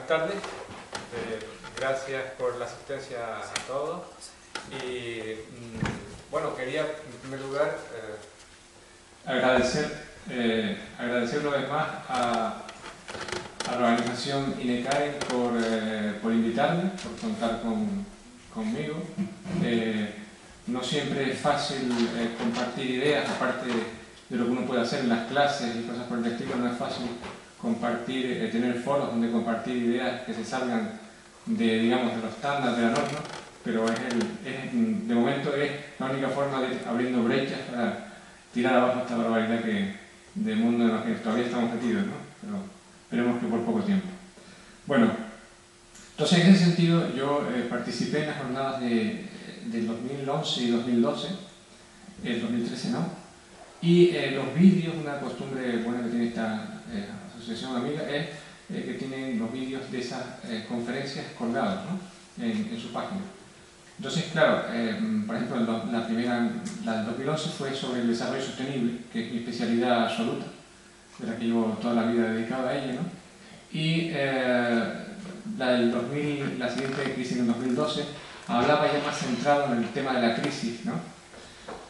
Buenas tardes, gracias por la asistencia a todos y bueno, quería en primer lugar agradecer una vez más a la organización INECAREN por invitarme, por contar conmigo. No siempre es fácil compartir ideas, aparte de lo que uno puede hacer en las clases y cosas por el estilo, no es fácil compartir, tener foros donde compartir ideas que se salgan de, digamos, de los estándares de la norma, pero de momento es la única forma de ir abriendo brechas para tirar abajo esta barbaridad del mundo en el que todavía estamos metidos, ¿no? Pero esperemos que por poco tiempo. Bueno, entonces en ese sentido yo participé en las jornadas del 2011 y 2012, el 2013 no, y los vídeos, una costumbre buena que tiene esta asociación amiga es que tienen los vídeos de esas conferencias colgados, ¿no? en su página. Entonces, claro, por ejemplo, la primera, la del 2011, fue sobre el desarrollo sostenible, que es mi especialidad absoluta, de la que llevo toda la vida dedicada a ella, ¿no? Y la siguiente crisis en 2012 hablaba ya más centrado en el tema de la crisis, ¿no?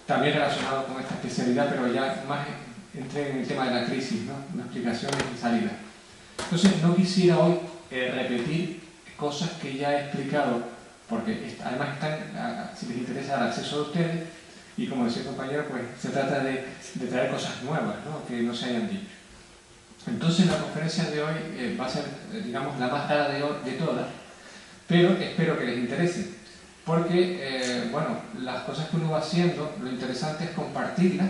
También relacionado con esta especialidad, pero ya más entré en el tema de la crisis, ¿no? Una explicación y salida. Entonces, no quisiera hoy repetir cosas que ya he explicado, porque además están, si les interesa, al acceso de ustedes, y como decía el compañero, pues se trata de traer cosas nuevas, ¿no? Que no se hayan dicho. Entonces, la conferencia de hoy va a ser, digamos, la más rara de todas, pero espero que les interese, porque, bueno, las cosas que uno va haciendo, lo interesante es compartirlas,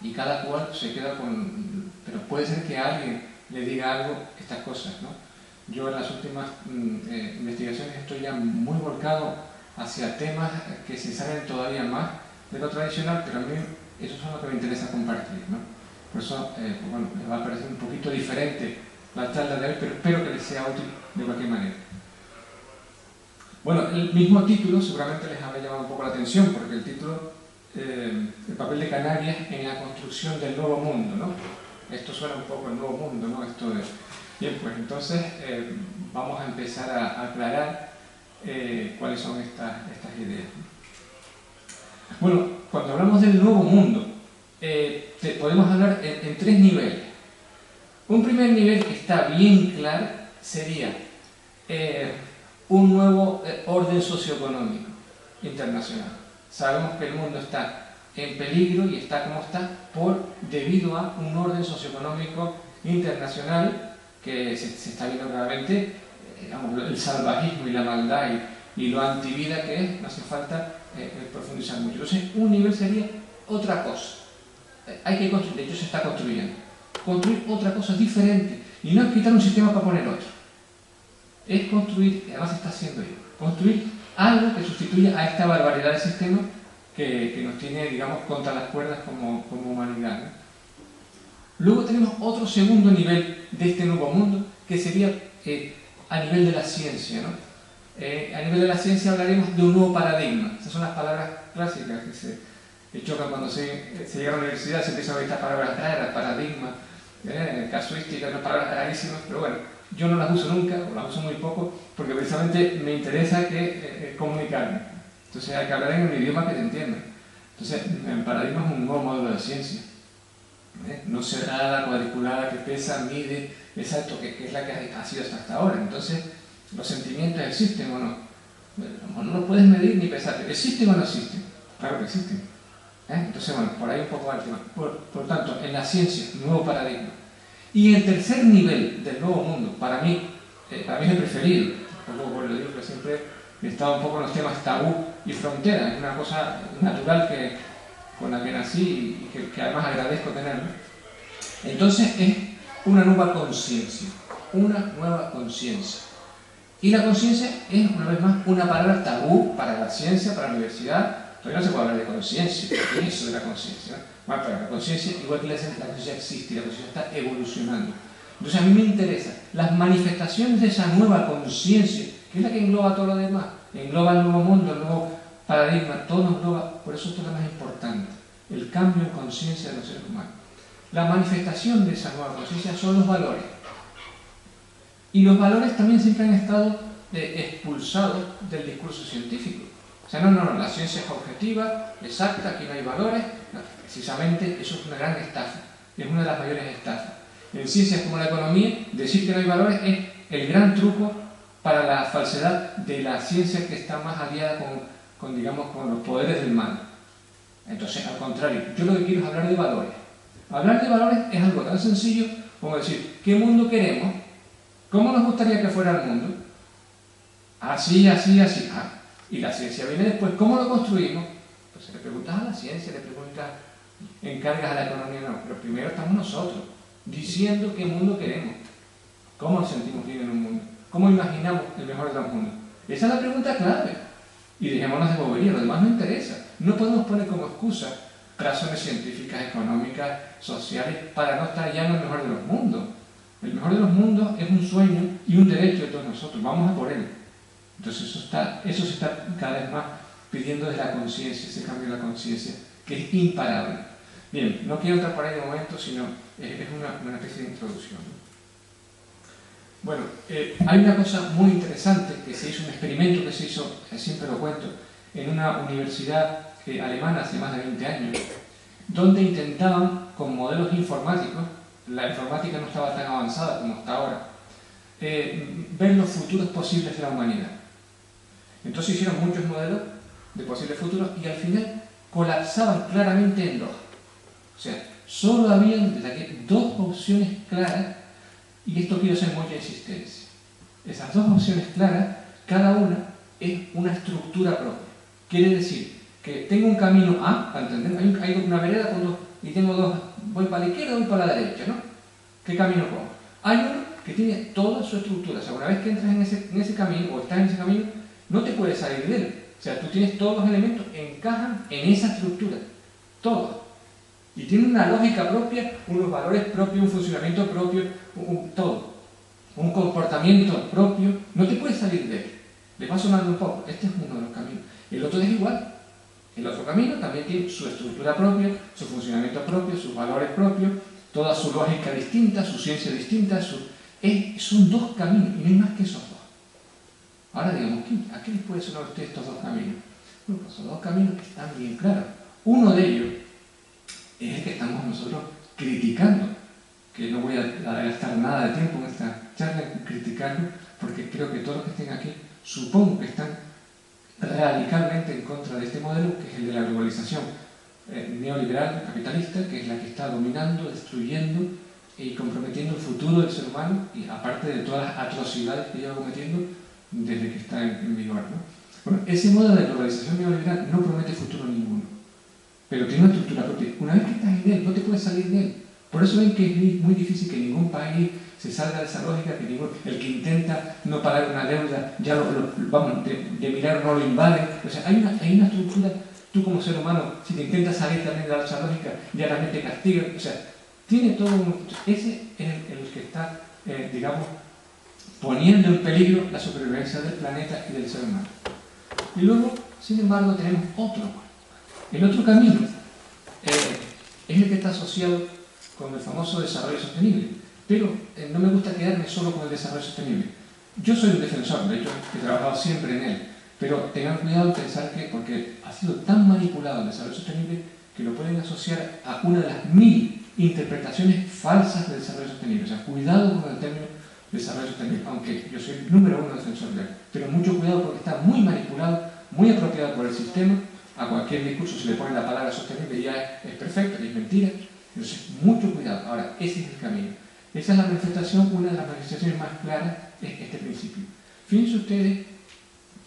y cada cual se queda con... Pero puede ser que a alguien le diga algo estas cosas, ¿no? Yo en las últimas investigaciones estoy ya muy volcado hacia temas que se salen todavía más de lo tradicional, pero a mí eso es lo que me interesa compartir, ¿no? Por eso, pues bueno, me va a parecer un poquito diferente la charla de hoy, pero espero que les sea útil de cualquier manera. Bueno, el mismo título seguramente les habrá llamado un poco la atención, porque el título, el papel de Canarias en la construcción del nuevo mundo, ¿no? Esto suena un poco el nuevo mundo, ¿no? Esto de... Bien, pues entonces vamos a empezar a aclarar cuáles son estas ideas. Bueno, cuando hablamos del nuevo mundo, podemos hablar en tres niveles. Un primer nivel que está bien claro sería un nuevo orden socioeconómico internacional. Sabemos que el mundo está en peligro y está como está debido a un orden socioeconómico internacional que se está viendo claramente, digamos, el salvajismo y la maldad y lo antivida que es, no hace falta profundizar mucho. Entonces, un nivel sería otra cosa. Hay que construir, de hecho se está construyendo. Construir otra cosa diferente. Y no es quitar un sistema para poner otro. Es construir, y además se está haciendo ello, construir algo que sustituya a esta barbaridad de sistema que nos tiene, digamos, contra las cuerdas como humanidad, ¿no? Luego tenemos otro segundo nivel de este nuevo mundo, que sería a nivel de la ciencia, ¿no? A nivel de la ciencia hablaremos de un nuevo paradigma. Esas son las palabras clásicas que chocan cuando se llega a la universidad, se empiezan a ver estas palabras raras, paradigma, casuística, unas palabras rarísimas, pero bueno, yo no las uso nunca, o las uso muy poco, porque precisamente me interesa comunicarme. Entonces hay que hablar en un idioma que te entienda. Entonces, el paradigma es un nuevo modelo de ciencia. No cerrada, cuadriculada, que pesa, mide, exacto, que es la que ha sido hasta ahora. Entonces, los sentimientos existen o no. No los puedes medir ni pesar. ¿Existen o no existen? Claro que existen. Entonces, bueno, por ahí un poco va el tema. Por tanto, en la ciencia, nuevo paradigma. Y el tercer nivel del nuevo mundo, para mí es el preferido. Como lo digo, que siempre he estado un poco en los temas tabú y frontera. Es una cosa natural con la que nací y que además agradezco tener, ¿no? Entonces es una nueva conciencia. Una nueva conciencia. Y la conciencia es, una vez más, una palabra tabú para la ciencia, para la universidad. Todavía no se puede hablar de conciencia. ¿Qué es eso de la conciencia? Bueno, pero la conciencia, igual que la conciencia existe y la conciencia está evolucionando. Entonces a mí me interesa las manifestaciones de esa nueva conciencia, que es la que engloba todo lo demás. Engloba el nuevo mundo, el nuevo paradigma, todo nos engloba. Por eso esto es lo más importante, el cambio en conciencia de los seres humanos. La manifestación de esa nueva conciencia son los valores. Y los valores también siempre han estado expulsados del discurso científico. O sea, no, la ciencia es objetiva, exacta, aquí no hay valores. No, precisamente eso es una gran estafa, es una de las mayores estafas. En ciencias como la economía, decir que no hay valores es el gran truco para la falsedad de la ciencia que está más aliada digamos, con los poderes del mal. Entonces, al contrario, yo lo que quiero es hablar de valores. Hablar de valores es algo tan sencillo como decir, ¿qué mundo queremos? ¿Cómo nos gustaría que fuera el mundo? Así, así, así. Y la ciencia viene después. ¿Cómo lo construimos? Pues le preguntas a la ciencia, le preguntas, encargas a la economía, no. Pero primero estamos nosotros, diciendo qué mundo queremos. ¿Cómo nos sentimos bien en un mundo? ¿Cómo imaginamos el mejor de los mundos? Esa es la pregunta clave. Y dejémonos de bobería, lo demás no interesa. No podemos poner como excusa razones científicas, económicas, sociales, para no estar ya en el mejor de los mundos. El mejor de los mundos es un sueño y un derecho de todos nosotros. Vamos a por él. Entonces eso se está cada vez más pidiendo desde la conciencia, ese cambio de la conciencia, que es imparable. Bien, no quiero entrar por ahí de momento, sino es una especie de introducción, ¿no? Bueno, hay una cosa muy interesante que se hizo, un experimento que se hizo, siempre lo cuento, en una universidad alemana hace más de 20 años, donde intentaban, con modelos informáticos, la informática no estaba tan avanzada como hasta ahora, ver los futuros posibles de la humanidad. Entonces hicieron muchos modelos de posibles futuros y al final colapsaban claramente en dos. O sea, solo habían desde aquí dos opciones claras, y esto quiero hacer mucha insistencia. Esas dos opciones claras, cada una es una estructura propia. Quiere decir que tengo un camino A, para entender, hay una vereda con dos, y tengo dos, voy para la izquierda, voy para la derecha, ¿no? ¿Qué camino cojo? Hay uno que tiene toda su estructura. O sea, una vez que entras en ese camino, o estás en ese camino, no te puedes salir de él. O sea, tú tienes todos los elementos, encajan en esa estructura. Todos. Y tiene una lógica propia, unos valores propios, un funcionamiento propio, todo. Un comportamiento propio. No te puedes salir de él. Le va sonando un poco. Este es uno de los caminos. El otro es igual. El otro camino también tiene su estructura propia, su funcionamiento propio, sus valores propios, toda su lógica distinta, su ciencia distinta. Son dos caminos y no hay más que esos dos. Ahora digamos, ¿a qué les puede sonar a ustedes estos dos caminos? Bueno, pues son dos caminos que están bien claros. Uno de ellos es el que estamos nosotros criticando, que no voy a gastar nada de tiempo en esta charla en criticarlo, porque creo que todos los que estén aquí supongo que están radicalmente en contra de este modelo, que es el de la globalización neoliberal, capitalista, que es la que está dominando, destruyendo y comprometiendo el futuro del ser humano, y aparte de todas las atrocidades que lleva cometiendo desde que está en vigor, ¿no? Bueno, ese modelo de globalización neoliberal no promete futuro ninguno, pero tiene una estructura propia. Una vez que estás en él, no te puedes salir de él. Por eso ven que es muy difícil que ningún país se salga de esa lógica, que el que intenta no pagar una deuda, ya de milagro no lo invade. O sea, hay una estructura. Tú como ser humano, si te intentas salir también de esa lógica, ya también te castigan. O sea, tiene todo ese es el que está, digamos, poniendo en peligro la supervivencia del planeta y del ser humano. Y luego, sin embargo, tenemos otro. El otro camino es el que está asociado con el famoso desarrollo sostenible. Pero no me gusta quedarme solo con el desarrollo sostenible. Yo soy un defensor, de hecho, he trabajado siempre en él. Pero tengan cuidado en pensar que, porque ha sido tan manipulado el desarrollo sostenible, que lo pueden asociar a una de las 1000 interpretaciones falsas del desarrollo sostenible. O sea, cuidado con el término desarrollo sostenible, aunque yo soy el número 1 defensor de él. Pero mucho cuidado porque está muy manipulado, muy apropiado por el sistema. A cualquier discurso se le pone la palabra sostenible y ya es perfecto, y es mentira. Entonces, mucho cuidado. Ahora, ese es el camino. Esa es la manifestación, una de las manifestaciones más claras es este principio. Fíjense ustedes,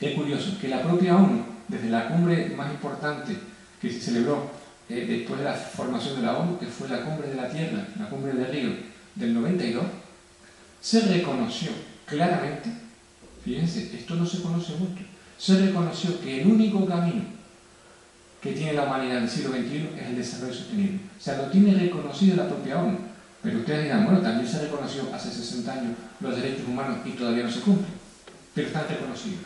qué curioso, que la propia ONU, desde la cumbre más importante que se celebró después de la formación de la ONU, que fue la cumbre de la Tierra, la cumbre de Río del 92, se reconoció claramente, fíjense, esto no se conoce mucho, se reconoció que el único camino que tiene la humanidad en el siglo XXI es el desarrollo sostenible. O sea, lo tiene reconocido la propia ONU. Pero ustedes dirán, bueno, también se reconoció hace 60 años los derechos humanos y todavía no se cumplen. Pero están reconocidos.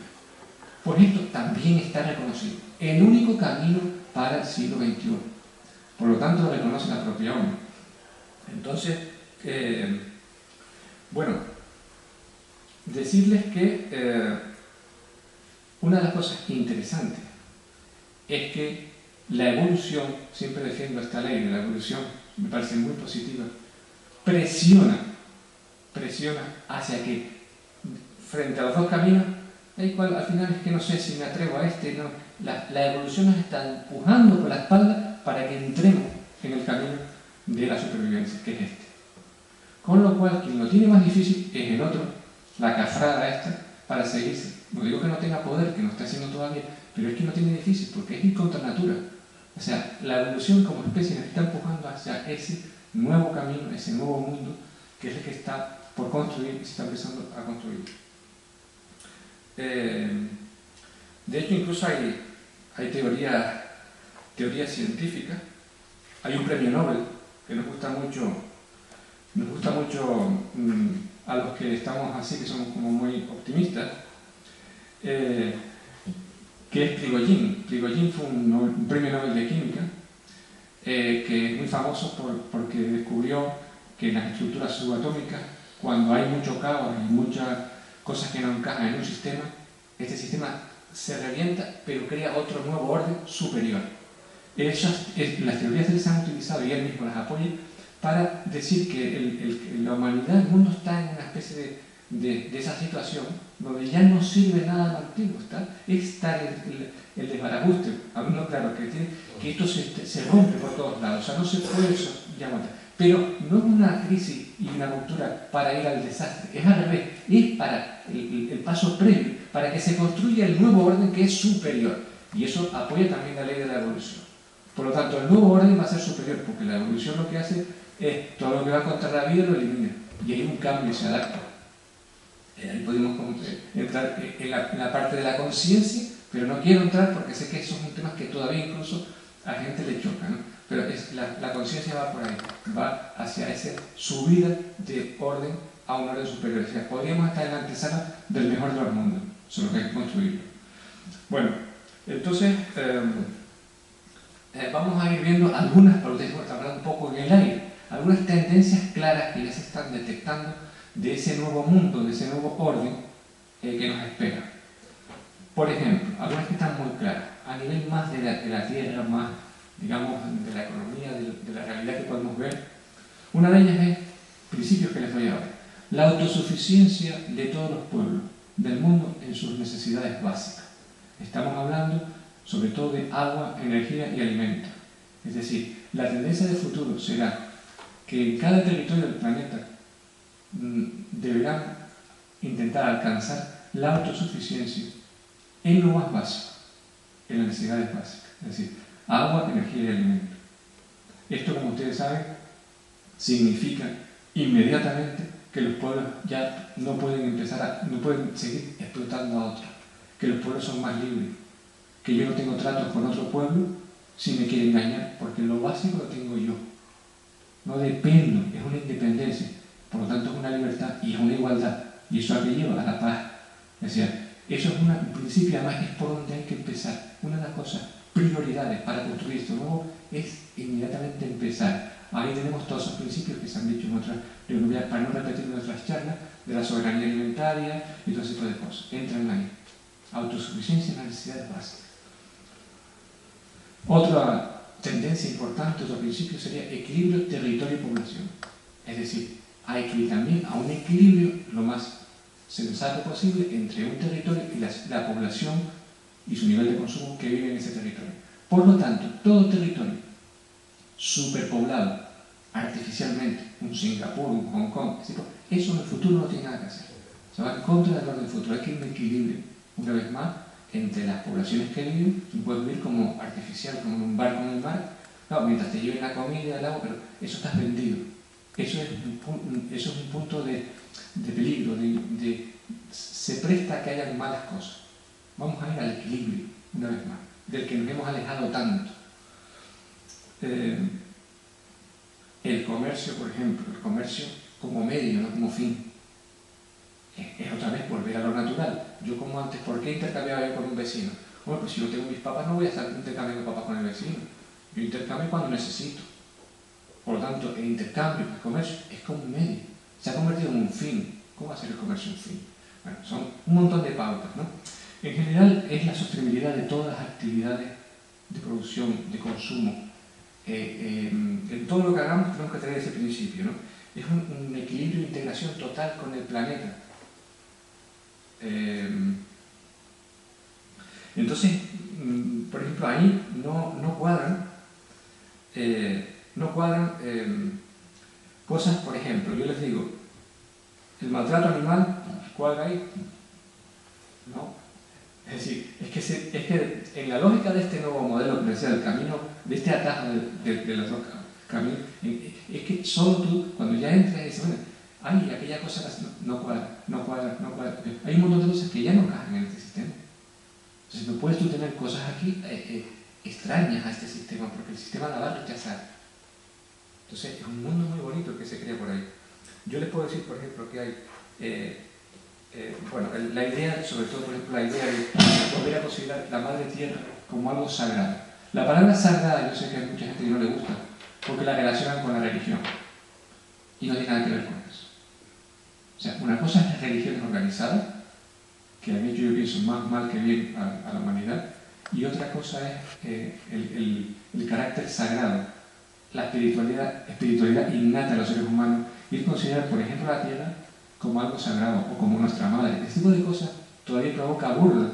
Por esto también está reconocido. El único camino para el siglo XXI. Por lo tanto, lo reconoce la propia ONU. Entonces, bueno, decirles que una de las cosas interesantes es que la evolución, siempre defiendo esta ley de la evolución, me parece muy positiva, presiona hacia que, frente a los dos caminos, al final es que no sé si me atrevo a este, no. La evolución nos está empujando por la espalda para que entremos en el camino de la supervivencia, que es este. Con lo cual, quien lo tiene más difícil es el otro, la cafrada esta, para seguirse. No digo que no tenga poder, que no esté haciendo todavía, pero es que no tiene difícil, porque es ir contra natura. O sea, la evolución como especie nos está empujando hacia ese nuevo camino, ese nuevo mundo, que es el que está por construir y se está empezando a construir. De hecho, incluso hay teorías científicas. Hay un premio Nobel que nos gusta mucho a los que estamos así, que somos como muy optimistas, que es Prigogine. Prigogine fue un premio Nobel de Química, que es muy famoso porque descubrió que en las estructuras subatómicas, cuando hay mucho caos y muchas cosas que no encajan en un sistema, este sistema se revienta, pero crea otro nuevo orden superior. Las teorías de él se han utilizado, y él mismo las apoya, para decir que la humanidad, el mundo está en una especie de esa situación donde ya no sirve nada de lo antiguo, está el desbarajuste. No, claro, que esto se rompe por todos lados, o sea, no se puede ya aguantar. Pero no es una crisis y una ruptura para ir al desastre, es al revés, es para el paso previo, para que se construya el nuevo orden que es superior. Y eso apoya también la ley de la evolución. Por lo tanto, el nuevo orden va a ser superior, porque la evolución lo que hace es todo lo que va contra la vida lo elimina. Y hay un cambio y se adapta. Ahí podemos entrar en la parte de la conciencia, pero no quiero entrar porque sé que esos son temas que todavía incluso a gente le choca, ¿no? Pero la conciencia va por ahí, va hacia esa subida de orden a un orden superior. O sea, podríamos estar en la antesala del mejor de los mundos, solo que hay que construirlo. Bueno, entonces vamos a ir viendo algunas, por ustedes están hablando un poco en el aire, algunas tendencias claras que ya se están detectando de ese nuevo mundo, de ese nuevo orden que nos espera. Por ejemplo, algunas que están muy claras, a nivel más de la Tierra, más, digamos, de la economía, de la realidad que podemos ver. Una de ellas es, principios que les doy ahora, la autosuficiencia de todos los pueblos del mundo en sus necesidades básicas. Estamos hablando sobre todo de agua, energía y alimentos. Es decir, la tendencia del futuro será que en cada territorio del planeta deberán intentar alcanzar la autosuficiencia en lo más básico, en las necesidades básicas, es decir, agua, energía y alimentos. Esto, como ustedes saben, significa inmediatamente que los pueblos ya no pueden seguir explotando a otros, que los pueblos son más libres, que yo no tengo tratos con otro pueblo si me quiere engañar, porque lo básico lo tengo yo. No dependo, es una independencia, por lo tanto es una libertad y es una igualdad, y eso a qué lleva, a la paz. Es decir, eso es un principio, además es por donde hay que empezar. Una de las cosas, prioridades para construir esto nuevo, es inmediatamente empezar. Ahí tenemos todos esos principios que se han dicho en otras reuniones, para no repetir en otras charlas, de la soberanía alimentaria y todo ese tipo de cosas. Entran ahí. Autosuficiencia en las necesidades básicas. Otra tendencia importante, otro principio sería equilibrio territorio-población. Es decir, hay que ir también a un equilibrio lo más sensato posible entre un territorio y la población y su nivel de consumo que vive en ese territorio. Por lo tanto, todo territorio superpoblado artificialmente, un Singapur, un Hong Kong, eso en el futuro no tiene nada que hacer. Se va en contra del orden del futuro. Hay que ir en equilibrio, una vez más, entre las poblaciones que viven. Tú puedes vivir como artificial, como en un barco en el mar, claro, mientras te lleven la comida y el agua, pero eso estás vendido. Eso es un punto de peligro, se presta a que haya malas cosas. Vamos a ir al equilibrio, una vez más, del que nos hemos alejado tanto. El comercio, por ejemplo, el comercio como medio, no como fin. Es otra vez volver a lo natural. Yo como antes, ¿por qué intercambiaba yo con un vecino? Bueno, pues si yo tengo mis papas no voy a estar intercambiando papas con el vecino. Yo intercambio cuando necesito. Por lo tanto, el intercambio, el comercio, es como un medio. Se ha convertido en un fin. ¿Cómo va a ser el comercio un fin? Bueno, son un montón de pautas, ¿no? En general es la sostenibilidad de todas las actividades de producción, de consumo. En todo lo que hagamos tenemos que tener ese principio, ¿no? Es un equilibrio e integración total con el planeta. Entonces, por ejemplo, ahí no cuadran cosas, por ejemplo, yo les digo, el maltrato animal, ¿cuadra ahí? No. Es decir, es que en la lógica de este nuevo modelo que decía el camino, de este atajo de los dos caminos, es que solo tú, cuando ya entras y dices, bueno, ay, aquella cosa no cuadra. Hay un montón de cosas que ya no caen en este sistema. Entonces no puedes tú tener cosas aquí extrañas a este sistema, porque el sistema la va a rechazar. Entonces es un mundo muy bonito que se crea por ahí. Yo les puedo decir, por ejemplo, que hay, bueno, la idea, sobre todo, por ejemplo, la idea de volver a considerar la Madre Tierra como algo sagrado. La palabra sagrada, yo sé que hay mucha gente que no le gusta, porque la relacionan con la religión. Y no tiene nada que ver con eso. O sea, una cosa es las religiones organizadas, que han hecho, yo pienso, más mal que bien a la humanidad, y otra cosa es el carácter sagrado, la espiritualidad innata de los seres humanos, y es considerar, por ejemplo, la Tierra como algo sagrado, o como nuestra madre. Este tipo de cosas todavía provoca burla,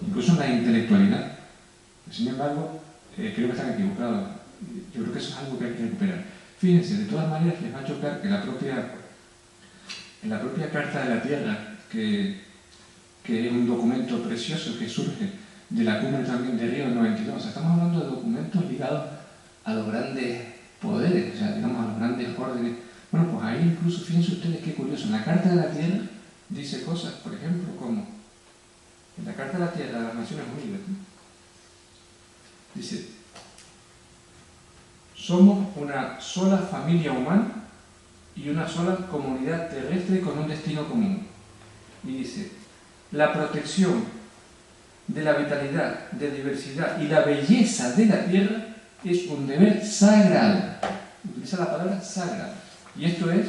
incluso una intelectualidad. Sin embargo, creo que están equivocados. Yo creo que eso es algo que hay que recuperar. Fíjense, de todas maneras les va a chocar que en la propia Carta de la Tierra, que es un documento precioso que surge de la cumbre también de Río 92. O sea, estamos hablando de documentos ligados a los grandes poderes, o sea, digamos a los grandes órdenes. Bueno, pues ahí incluso, fíjense ustedes qué curioso, en la Carta de la Tierra dice cosas, por ejemplo, como en la Carta de la Tierra de las Naciones Unidas, ¿no? Dice, somos una sola familia humana y una sola comunidad terrestre con un destino común. Y dice, la protección de la vitalidad, de diversidad y la belleza de la Tierra es un deber sagrado. Utiliza la palabra sagrado. Y esto y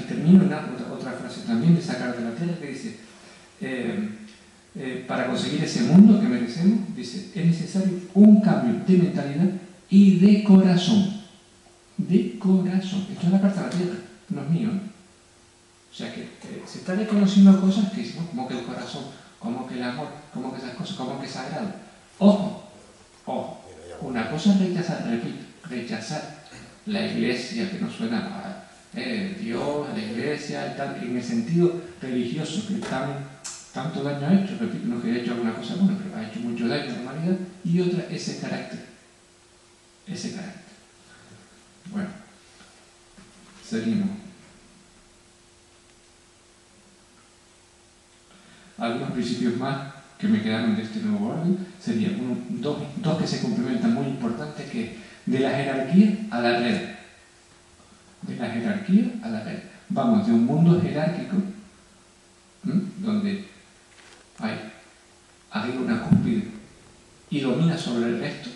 termino en otra frase también de esa Carta de la Tierra que dice, para conseguir ese mundo que merecemos, dice, es necesario un cambio de mentalidad y de corazón. De corazón. Esto es la Carta de la Tierra, no es mío, ¿eh? O sea que se están reconociendo cosas que decimos, como que el corazón, como que el amor, como que esas cosas, como que es sagrado. Ojo, una cosa es rechazar, repito, rechazar la iglesia, que nos suena a Dios, la iglesia y tal, en el sentido religioso, que tanto daño ha hecho, repito, no que ha hecho alguna cosa buena, pero ha hecho mucho daño a la humanidad, y otra, ese carácter. Bueno, seguimos. Algunos principios más que me quedaron de este nuevo orden serían dos que se complementan muy importantes, que de la jerarquía a la red. De la jerarquía a la red. Vamos de un mundo jerárquico, donde hay una cúspide y domina sobre el resto.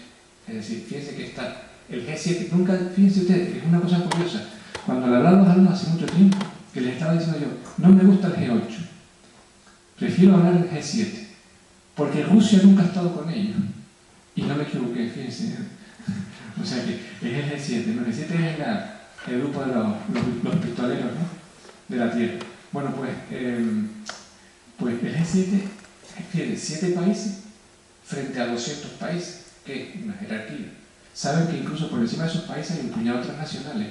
Es decir, fíjense que está el G7, fíjense ustedes, es una cosa curiosa. Cuando le hablaba a los alumnos hace mucho tiempo, que les estaba diciendo yo, no me gusta el G8. Prefiero hablar del G7, porque Rusia nunca ha estado con ellos. Y no me equivoqué, fíjense. O sea que es el G7, ¿no? El G7 es el grupo de los pistoleros, ¿no? De la Tierra. Bueno, pues el G7 tiene 7 países frente a 200 países, que es una jerarquía. Saben que incluso por encima de esos países hay un puñado de transnacionales.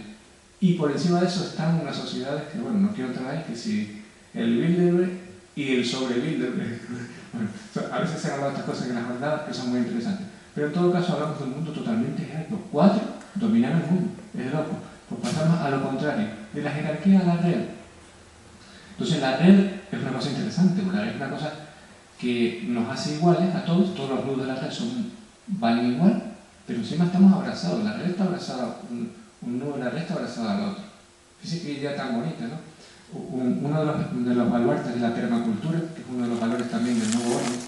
Y por encima de eso están unas sociedades que, bueno, no quiero entrar ahí, que si el Bilderberg y el sobrebuilder. Bueno, a veces se han hablado de estas cosas en las jornadas que son muy interesantes. Pero en todo caso hablamos de un mundo totalmente jerárquico. 4 dominan el mundo. Es loco. Pues pasamos a lo contrario, de la jerarquía a la red. Entonces la red es una cosa interesante, porque la red es una cosa que nos hace iguales a todos los nudos de la red valen igual, pero encima estamos abrazados. La red está abrazada, un nudo de la red está abrazado al otro. Fíjense qué idea tan bonita, ¿no? Uno de los baluartes de la permacultura, que es uno de los valores también del nuevo orden,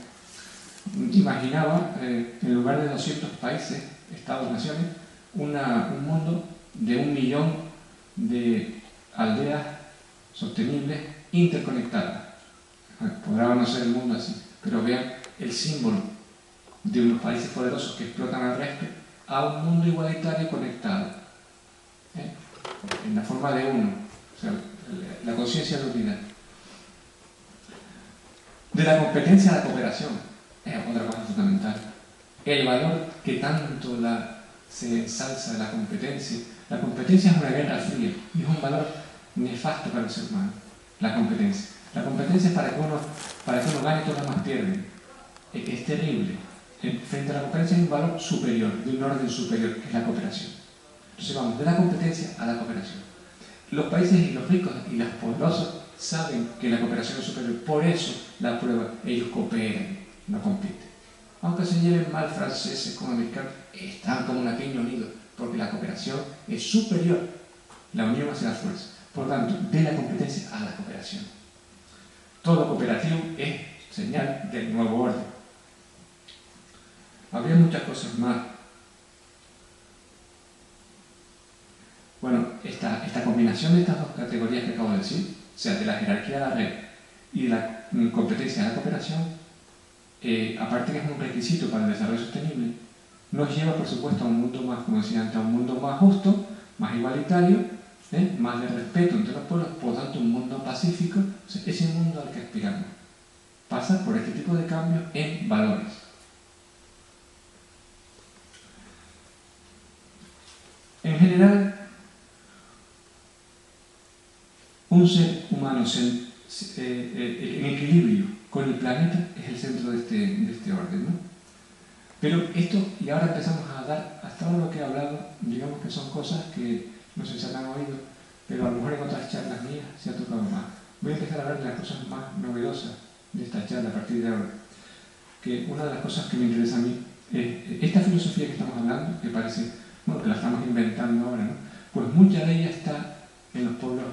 imaginaba, en lugar de 200 países, estados, naciones, un mundo de 1 millón de aldeas sostenibles, interconectadas. Podrá no ser el mundo así, pero vean el símbolo de unos países poderosos que explotan al resto a un mundo igualitario conectado, en la forma de uno, o sea, la conciencia de unidad. De la competencia a la cooperación es otra cosa fundamental. El valor que tanto se ensalza de la competencia. La competencia es una guerra fría y es un valor nefasto para el ser humano. La competencia. La competencia es para que uno gane y todos los demás pierden. Es terrible. Frente a la competencia hay un valor superior, de un orden superior, que es la cooperación. Entonces vamos de la competencia a la cooperación. Los países y los ricos y los poderosos saben que la cooperación es superior, por eso la prueba, ellos cooperan, no compiten. Aunque se lleven mal franceses como americanos, están como una piña unidos, porque la cooperación es superior, la unión hace la fuerza. Por lo tanto, de la competencia a la cooperación. Todo cooperativo es señal del nuevo orden. Habría muchas cosas más. Bueno, esta combinación de estas dos categorías que acabo de decir, o sea, de la jerarquía de la red y de la competencia de la cooperación, aparte que es un requisito para el desarrollo sostenible, nos lleva, por supuesto, a un mundo más, como decía antes, a un mundo más justo, más igualitario, más de respeto entre los pueblos, por lo tanto, un mundo pacífico. O sea, ese mundo al que aspiramos pasa por este tipo de cambios en valores. En general, un ser humano en equilibrio con el planeta es el centro de este orden, ¿no? Pero esto, y ahora empezamos a dar, hasta ahora lo que he hablado, digamos que son cosas que no sé si se han oído, pero a lo mejor en otras charlas mías se ha tocado más. Voy a empezar a hablar de las cosas más novedosas de esta charla a partir de ahora. Que una de las cosas que me interesa a mí es esta filosofía que estamos hablando, que parece, bueno, que la estamos inventando ahora, ¿no? Pues mucha de ella está en los pueblos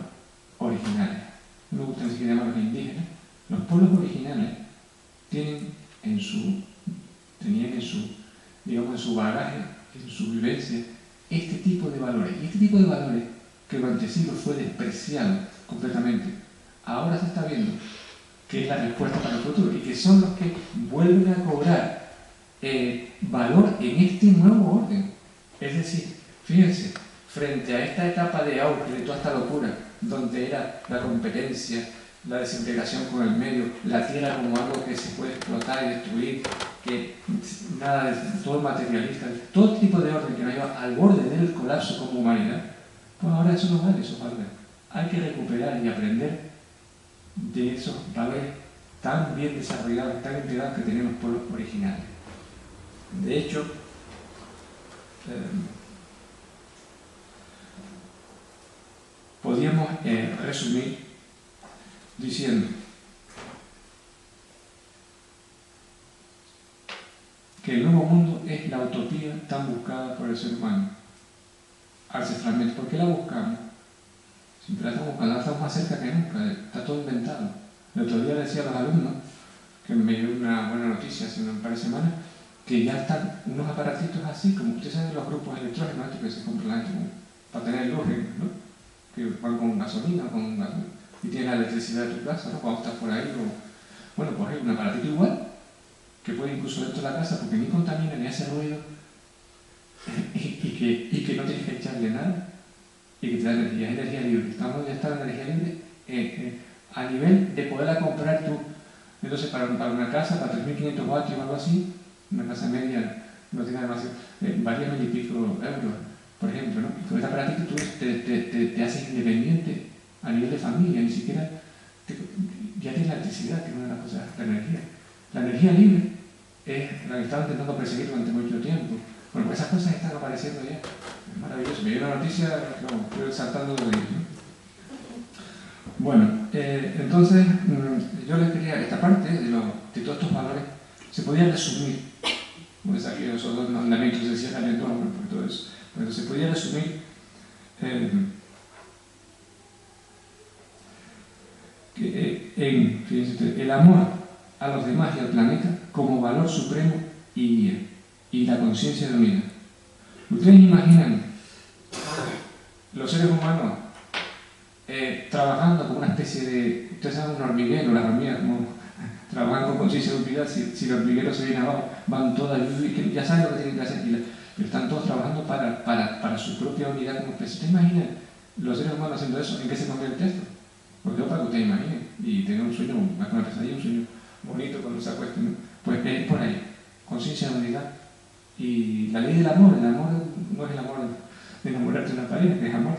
originales. No me gusta ni siquiera llamarlos indígenas. Los pueblos originales tenían en su bagaje, en su vivencia, este tipo de valores. Y este tipo de valores, que durante siglos fue despreciado completamente, ahora se está viendo que es la respuesta para el futuro y que son los que vuelven a cobrar valor en este nuevo orden. Es decir, fíjense, frente a esta etapa de auge de toda esta locura, donde era la competencia, la desintegración con el medio, la tierra como algo que se puede explotar y destruir, que nada de todo materialista, todo tipo de orden que nos lleva al borde del colapso como humanidad, pues ahora eso no vale, eso vale. Hay que recuperar y aprender de esos valores tan bien desarrollados, tan integrados que tenían los pueblos originales. De hecho, podríamos resumir diciendo que el nuevo mundo es la utopía tan buscada por el ser humano ancestralmente. ¿Por qué la buscamos? Siempre la estamos buscando, ahora estamos más cerca que nunca, está todo inventado. El otro día decía a los alumnos, que me dio una buena noticia hace un par de semanas, que ya están unos aparatitos así, como ustedes saben, los grupos electrógenos que se compran la gente para tener luz, ¿no? Que van con gasolina, y tienen la electricidad de tu casa, ¿no? Cuando estás por ahí, bueno, pues hay un aparatito igual, que puede incluso dentro de la casa, porque ni contamina ni hace ruido, y que no tienes que echarle nada, y que te da energía, es energía libre. Estamos ya está la energía libre a nivel de poderla comprar tú. Entonces, para una casa, para 3.500 watts o algo así, una casa media no tiene demasiado, varía 1.000 y pico euros, por ejemplo, ¿no? Y con este aparatito tú te haces independiente a nivel de familia, ni siquiera ya tienes la electricidad, que es una de las cosas, la energía. La energía libre es la que estaba intentando perseguir durante mucho tiempo. Bueno, pues esas cosas están apareciendo ya. Es maravilloso. Me dio una noticia, no, estoy saltando de ellos, ¿no? Bueno, entonces yo les quería, esta parte de todos estos valores se podía resumir, pues aquí esos dos mandamientos se cierran en torno por todo eso, pero se podía resumir fíjense, el amor a los demás y al planeta como valor supremo y guía, y la conciencia de unidad. ¿Ustedes imaginan los seres humanos trabajando como una especie de, ustedes saben, un hormiguero, las hormigas como trabajan con conciencia de utilidad, si el hormiguero se viene abajo, van todas, y ya saben lo que tienen que hacer, pero están todos trabajando para su propia unidad como especie. ¿Ustedes imaginan los seres humanos haciendo eso? ¿En qué se convierte esto? Pues yo para que ustedes imaginen, y tengan un sueño, más una pesadilla, un sueño bonito cuando se acuesten, ¿no? Pues es por ahí, conciencia de unidad. Y la ley del amor, el amor no es el amor de enamorarte de una pareja, que es amor,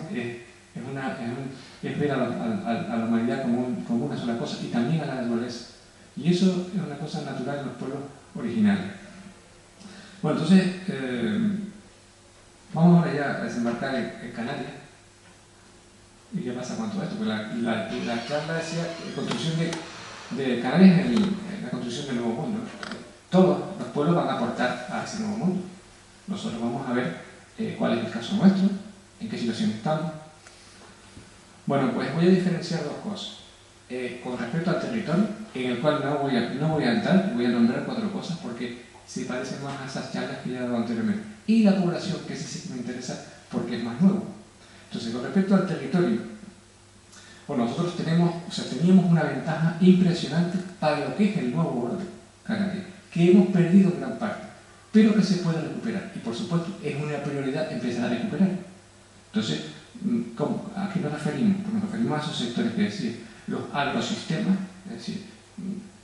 es ver a la humanidad como una sola cosa y también a la naturaleza. Y eso es una cosa natural en los pueblos originales. Bueno, entonces, vamos ahora ya a desembarcar en Canarias. ¿Y qué pasa con todo esto? Pues la charla decía construcción de Canarias en la construcción del nuevo mundo. Todos los pueblos van a aportar a ese nuevo mundo. Nosotros vamos a ver cuál es el caso nuestro, en qué situación estamos. Bueno, pues voy a diferenciar dos cosas. Con respecto al territorio, en el cual no voy a entrar, voy a nombrar 4 cosas porque se parecen más a esas charlas que ya he dado anteriormente. Y la población, que ese sí que me interesa porque es más nuevo. Entonces, con respecto al territorio, bueno, nosotros teníamos una ventaja impresionante para lo que es el nuevo orden canario, que hemos perdido en gran parte, pero que se puede recuperar. Y por supuesto, es una prioridad empezar a recuperar. Entonces, ¿a qué nos referimos? Pues nos referimos a esos sectores que decía, los agrosistemas, es decir,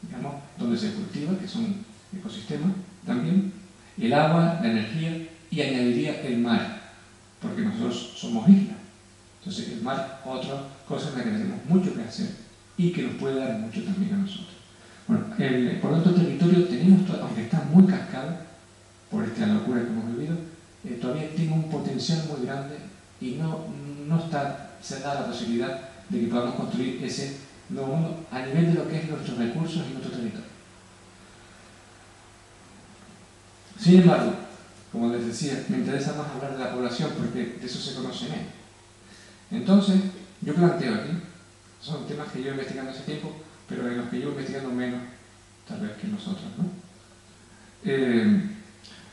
digamos, donde se cultiva, que son ecosistemas también, el agua, la energía y añadiría el mar, porque nosotros somos islas. Entonces el mar, otra cosa en la que tenemos mucho que hacer y que nos puede dar mucho también a nosotros. Bueno, por otro territorio tenemos, aunque está muy cascado por esta locura que hemos vivido, todavía tiene un potencial muy grande y se da la posibilidad de que podamos construir ese nuevo mundo a nivel de lo que es nuestros recursos y nuestro territorio. Sin embargo, como les decía, me interesa más hablar de la población porque de eso se conoce menos. Entonces, yo planteo aquí, son temas que llevo investigando hace tiempo, pero en los que llevo investigando menos, tal vez que nosotros, ¿no?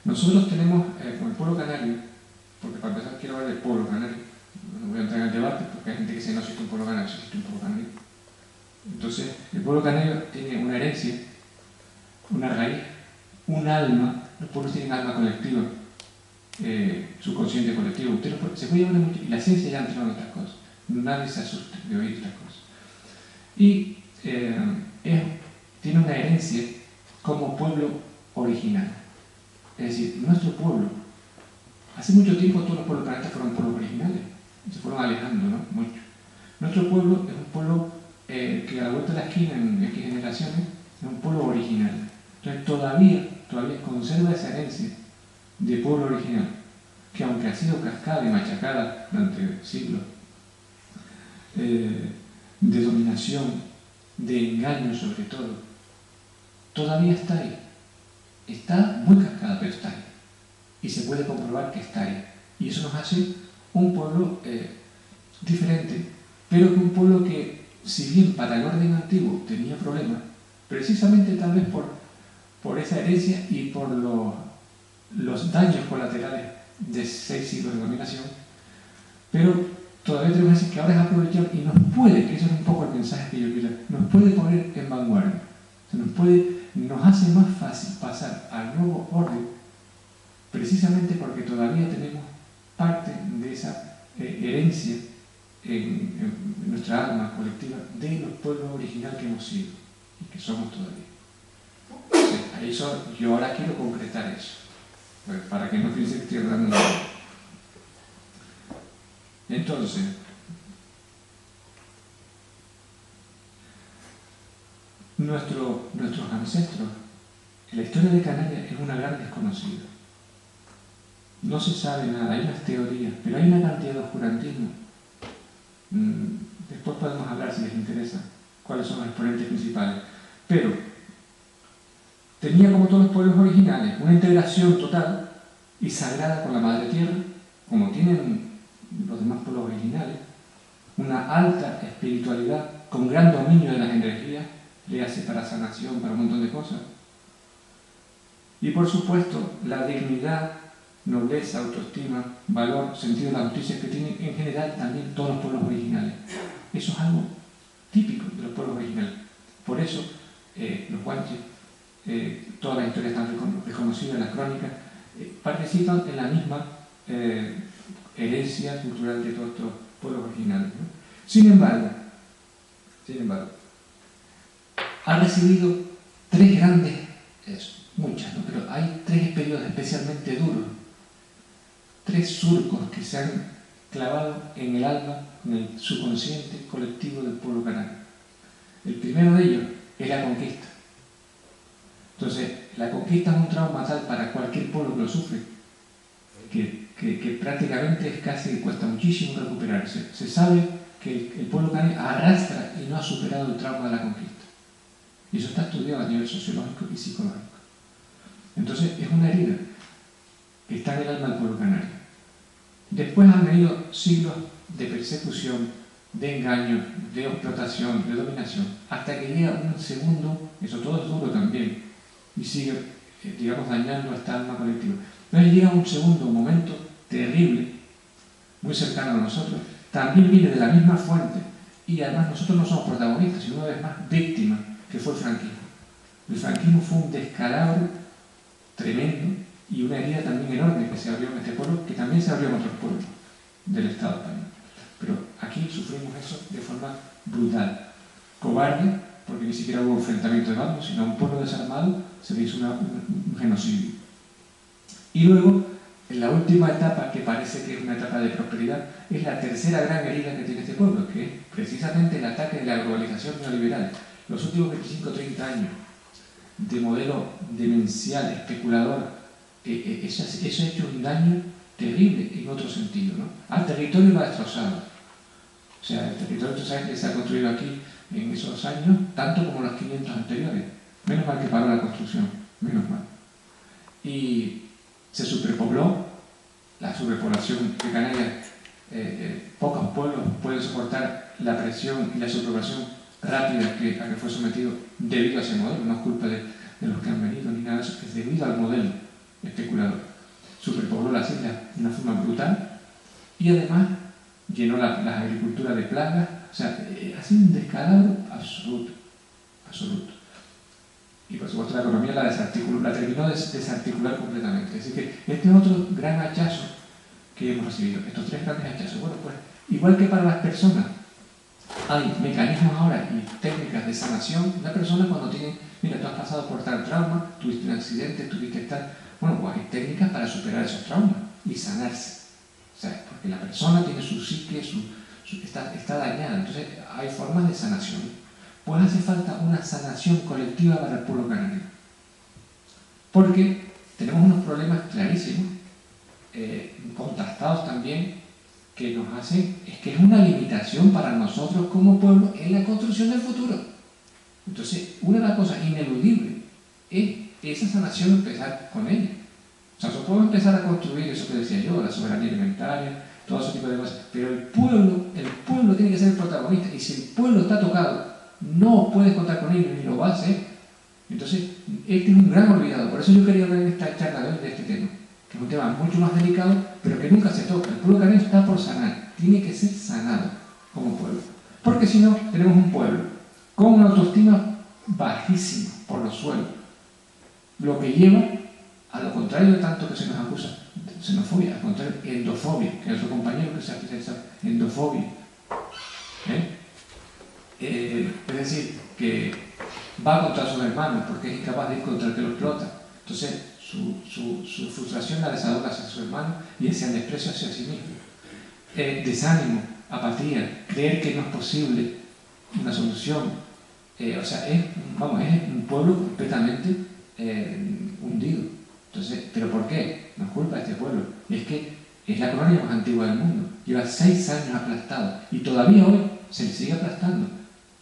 Nosotros tenemos, con el pueblo canario, porque para empezar quiero hablar del pueblo canario, no voy a entrar en el debate porque hay gente que dice no existe un pueblo canario, existe un pueblo canario. Entonces, el pueblo canario tiene una herencia, una raíz, un alma. Los pueblos tienen alma colectiva, subconsciente colectivo. Se puede hablar mucho, y la ciencia ya ha entrado en estas cosas. Nadie se asusta de oír estas cosas. Y tiene una herencia como pueblo original. Es decir, nuestro pueblo, hace mucho tiempo todos los pueblos planetas fueron pueblos originales, se fueron alejando, ¿no? Mucho. Nuestro pueblo es un pueblo que a la vuelta de la esquina, en X generaciones, es un pueblo original. Entonces todavía conserva esa herencia de pueblo original, que aunque ha sido cascada y machacada durante siglos, de dominación, de engaño sobre todo, todavía está ahí. Está muy cascada, pero está ahí. Y se puede comprobar que está ahí. Y eso nos hace un pueblo diferente, pero que un pueblo que, si bien para el orden antiguo tenía problemas, precisamente tal vez por esa herencia y por los daños colaterales de 6 siglos de dominación, pero todavía tenemos que decir que ahora es aprovechar y nos puede, que eso es un poco el mensaje que yo quiero, nos puede poner en vanguardia, nos hace más fácil pasar al nuevo orden, precisamente porque todavía tenemos parte de esa herencia en nuestra alma colectiva de los pueblos originales que hemos sido y que somos todavía. Yo ahora quiero concretar eso, para que no piensen que estoy hablando de nada. Entonces, nuestros ancestros, la historia de Canarias es una gran desconocida. No se sabe nada, hay unas teorías, pero hay una cantidad de oscurantismo. Después podemos hablar, si les interesa, cuáles son los exponentes principales. Pero tenía, como todos los pueblos originales, una integración total y sagrada con la Madre Tierra, como tienen los demás pueblos originales, una alta espiritualidad con gran dominio de las energías, le hace para sanación, para un montón de cosas. Y por supuesto, la dignidad, nobleza, autoestima, valor, sentido de la justicia que tienen en general también todos los pueblos originales. Eso es algo típico de los pueblos originales. Por eso, los guanches, todas las historias están reconocidas en las crónicas, participan en la misma herencia cultural de todos estos pueblos originales, ¿no? Sin embargo, ha recibido tres grandes, muchas, ¿no? Pero hay tres periodos especialmente duros, tres surcos que se han clavado en el alma, en el subconsciente colectivo del pueblo canario. El primero de ellos es la conquista. Entonces, la conquista es un trauma tal para cualquier pueblo que lo sufre, que prácticamente es casi, cuesta muchísimo recuperarse. Se sabe que el pueblo canario arrastra y no ha superado el trauma de la conquista. Y eso está estudiado a nivel sociológico y psicológico. Entonces, es una herida que está en el alma del pueblo canario. Después han venido siglos de persecución, de engaño, de explotación, de dominación, hasta que llega un segundo, eso todo es duro también, y sigue, digamos, dañando a esta alma colectiva. Entonces llega un segundo momento terrible, muy cercano a nosotros, también viene de la misma fuente, y además nosotros no somos protagonistas, sino una vez más víctimas, que fue el franquismo. El franquismo fue un descalabro tremendo y una herida también enorme que se abrió en este pueblo, que también se abrió en otros pueblos del Estado español. Pero aquí sufrimos eso de forma brutal, cobarde, porque ni siquiera hubo enfrentamiento de bandos, sino a un pueblo desarmado se le hizo un genocidio. Y luego, en la última etapa, que parece que es una etapa de prosperidad, es la tercera gran herida que tiene este pueblo, que es precisamente el ataque de la globalización neoliberal. Los últimos 25-30 años de modelo demencial, especulador, eso ha hecho un daño terrible en otro sentido, ¿no? Al territorio lo ha destrozado. O sea, el territorio, tú sabes, que se ha construido aquí en esos años, tanto como los 500 anteriores. Menos mal que paró la construcción, menos mal. Y se superpobló, la superpoblación de Canarias, pocos pueblos pueden soportar la presión y la superpoblación rápida a que fue sometido debido a ese modelo. No es culpa de los que han venido ni nada de eso, es debido al modelo especulador. Superpobló las islas de una forma brutal y además llenó las agriculturas de plagas. O sea, ha sido un descalabro absoluto, absoluto. Y por supuesto la economía la terminó de desarticular completamente. Así que este es otro gran hachazo que hemos recibido, estos tres grandes hachazos. Bueno, pues igual que para las personas hay mecanismos ahora y técnicas de sanación. La persona cuando tiene, mira, tú has pasado por tal trauma, tuviste un accidente, tuviste tal, bueno, pues hay técnicas para superar esos traumas y sanarse. O sea, porque la persona tiene su psique, está dañada, entonces hay formas de sanación. Pues hace falta una sanación colectiva para el pueblo canario. Porque tenemos unos problemas clarísimos, contrastados también, que nos hacen, es que es una limitación para nosotros como pueblo en la construcción del futuro. Entonces, una de las cosas ineludibles es esa sanación, empezar con ella. O sea, nosotros podemos empezar a construir eso que decía yo, la soberanía alimentaria, todo ese tipo de cosas, pero el pueblo tiene que ser el protagonista, y si el pueblo está tocado, no puedes contar con ellos ni lo va a hacer. Entonces, este es un gran olvidado. Por eso yo quería hablar en esta charla de hoy de este tema, que es un tema mucho más delicado, pero que nunca se toca. El pueblo canario está por sanar, tiene que ser sanado como pueblo. Porque si no, tenemos un pueblo con una autoestima bajísima por los suelos, lo que lleva a lo contrario de tanto que se nos acusa, xenofobia, al contrario, endofobia, que es su compañero que se ha especializado, endofobia. Es decir, que va contra sus hermanos porque es incapaz de ir contra el que lo explota. Entonces, su frustración la desahoga hacia sus hermanos y hacia el desprecio hacia sí mismo. Desánimo, apatía, creer que no es posible una solución. O sea, es un pueblo completamente hundido. Entonces, ¿pero por qué? No es culpa de este pueblo. Es que es la colonia más antigua del mundo. Lleva 6 años aplastado y todavía hoy se le sigue aplastando.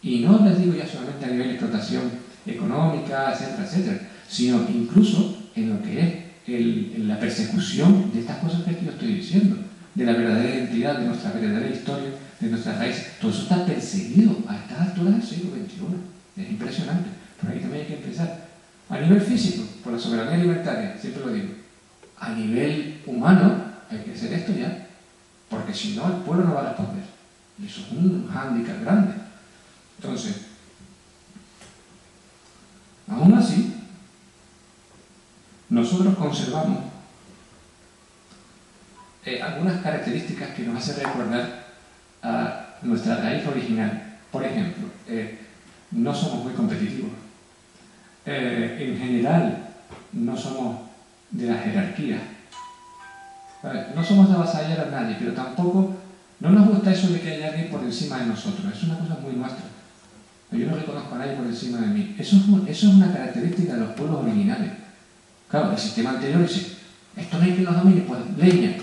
Y no les digo ya solamente a nivel de explotación económica, etcétera, etcétera, sino incluso en lo que es la persecución de estas cosas que yo estoy diciendo, de la verdadera identidad, de nuestra verdadera historia, de nuestras raíces. Todo eso está perseguido a estas alturas del siglo XXI. Es impresionante. Por ahí también hay que empezar. A nivel físico, por la soberanía alimentaria, siempre lo digo. A nivel humano, hay que hacer esto ya, porque si no, el pueblo no va a responder. Y eso es un hándicap grande. Entonces, aún así, nosotros conservamos algunas características que nos hacen recordar a nuestra raíz original. Por ejemplo, no somos muy competitivos. En general, no somos de la jerarquía. No somos de avasallar a nadie, pero tampoco no nos gusta eso de que haya alguien por encima de nosotros. Es una cosa muy nuestra. Yo no reconozco a nadie por encima de mí. Eso es una característica de los pueblos originales. Claro, el sistema anterior dice, esto no hay que los domine, pues leña.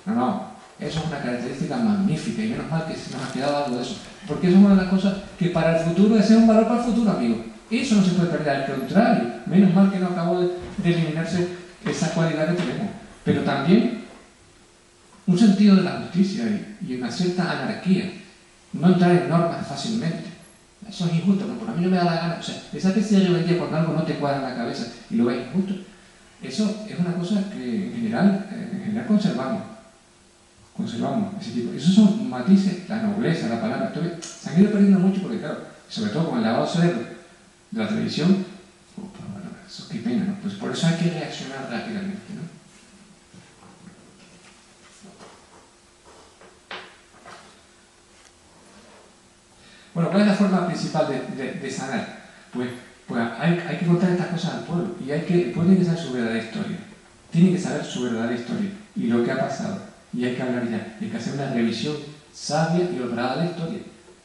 No, eso es una característica magnífica y menos mal que se nos ha quedado algo de eso. Porque eso es una de las cosas que para el futuro, ese es un valor para el futuro, amigo. Eso no se puede perder, al contrario. Menos mal que no acabó de eliminarse esa cualidad que tenemos. Pero también un sentido de la justicia y una cierta anarquía. No entrar en normas fácilmente. Eso es injusto, ¿no? Por a mí no me da la gana. O sea, esa especie de rebeldía cuando algo no te cuadra en la cabeza y lo ves injusto, eso es una cosa que en general conservamos ese tipo. Esos son matices, la nobleza, la palabra. Entonces, se han ido perdiendo mucho porque, claro, sobre todo con el lavado cerebro de la televisión, bueno, eso qué pena, ¿no? Pues por eso hay que reaccionar rápidamente, ¿no? Bueno, ¿cuál es la forma principal de sanar? Pues hay que contar estas cosas al pueblo y el pueblo tiene que saber su verdadera historia. Tiene que saber su verdadera historia y lo que ha pasado. Y hay que hablar ya, hay que hacer una revisión sabia y honrada de la historia.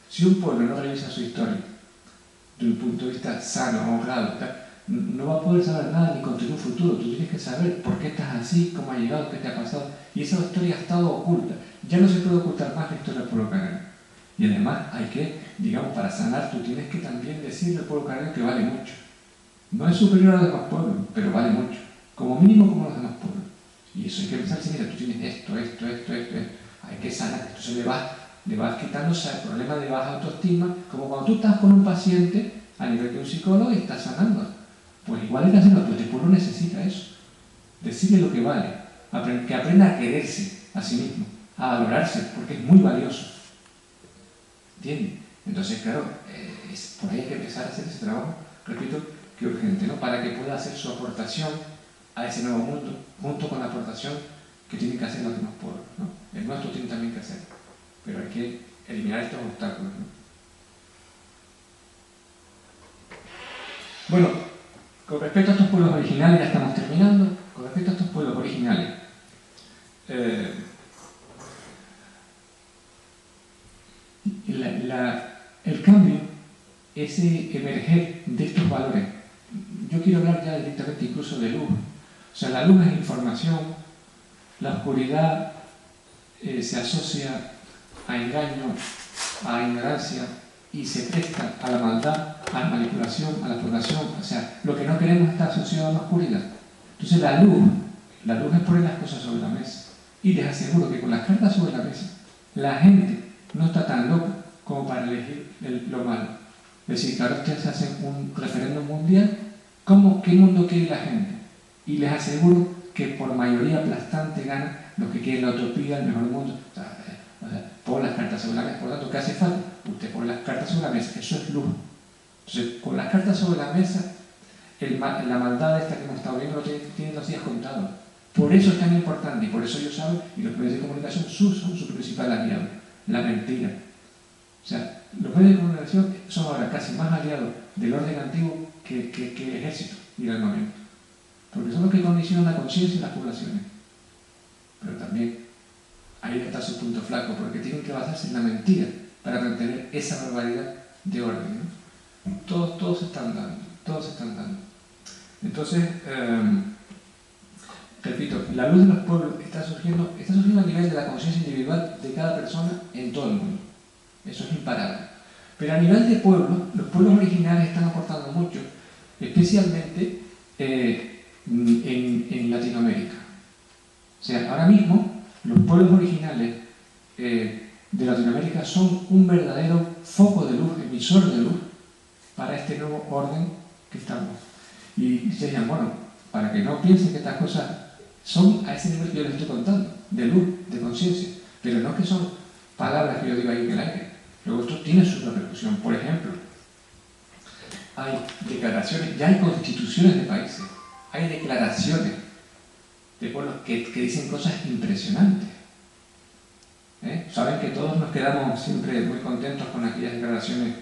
Si un pueblo no revisa su historia desde un punto de vista sano, honrado, no va a poder saber nada ni construir un futuro. Tú tienes que saber por qué estás así, cómo ha llegado, qué te ha pasado. Y esa historia ha estado oculta. Ya no se puede ocultar más la historia del pueblo canario. Y además hay que, digamos, para sanar, tú tienes que también decirle al pueblo canario que vale mucho. No es superior a los demás pueblos, pero vale mucho. Como mínimo como los demás pueblos. Y eso hay que pensar, si mira, tú tienes esto. Hay que sanar. Entonces le vas quitando el problema de baja autoestima, como cuando tú estás con un paciente a nivel de un psicólogo y estás sanando. Pues igual hay que hacerlo, pues el pueblo necesita eso. Decirle lo que vale. Que aprenda a quererse a sí mismo, a valorarse, porque es muy valioso. ¿Entiendes? Entonces, claro, por ahí hay que empezar a hacer ese trabajo, repito, que urgente, ¿no? Para que pueda hacer su aportación a ese nuevo mundo, junto con la aportación que tienen que hacer los demás pueblos, ¿no? El nuestro tiene también que hacer, pero hay que eliminar estos obstáculos, ¿no? Bueno, con respecto a estos pueblos originales, ya estamos terminando, con respecto a estos pueblos originales, el cambio, ese emerger de estos valores, yo quiero hablar ya directamente incluso de luz. O sea, la luz es información, la oscuridad se asocia a engaño, a ignorancia y se presta a la maldad, a la manipulación, a la explotación. O sea, lo que no queremos está asociado a la oscuridad. Entonces la luz es poner las cosas sobre la mesa. Y les aseguro que con las cartas sobre la mesa, la gente no está tan loca como para elegir lo malo. Es decir, que ahora ustedes hacen un referéndum mundial, ¿qué mundo quiere la gente? Y les aseguro que por mayoría aplastante ganan los que quieren la utopía, el mejor mundo. O sea, pon las cartas sobre la mesa. Por lo tanto, ¿qué hace falta? Usted pone las cartas sobre la mesa. Eso es luz. Entonces, con las cartas sobre la mesa, la maldad esta que hemos estado viendo tiene los días contados. Por eso es tan importante y por eso ellos saben, y los medios de comunicación son su principal aliado, la mentira. O sea, los medios de comunicación son ahora casi más aliados del orden antiguo que el ejército y el armamento. Porque son los que condicionan la conciencia de las poblaciones. Pero también ahí está su punto flaco, porque tienen que basarse en la mentira para mantener esa barbaridad de orden, ¿no? Todos se están dando. Entonces, repito, la luz de los pueblos está surgiendo a nivel de la conciencia individual de cada persona en todo el mundo. Eso es imparable. Pero a nivel de pueblos, los pueblos originales están aportando mucho, especialmente en Latinoamérica. O sea, ahora mismo los pueblos originales de Latinoamérica son un verdadero foco de luz, emisor de luz para este nuevo orden que estamos. Y se llaman, bueno, para que no piensen que estas cosas son a ese nivel que yo les estoy contando, de luz, de conciencia, pero no que son palabras que yo digo ahí en el aire. Luego esto tiene su repercusión. Por ejemplo, hay declaraciones, ya hay constituciones de países, hay declaraciones de pueblos que dicen cosas impresionantes. Saben que todos nos quedamos siempre muy contentos con aquellas declaraciones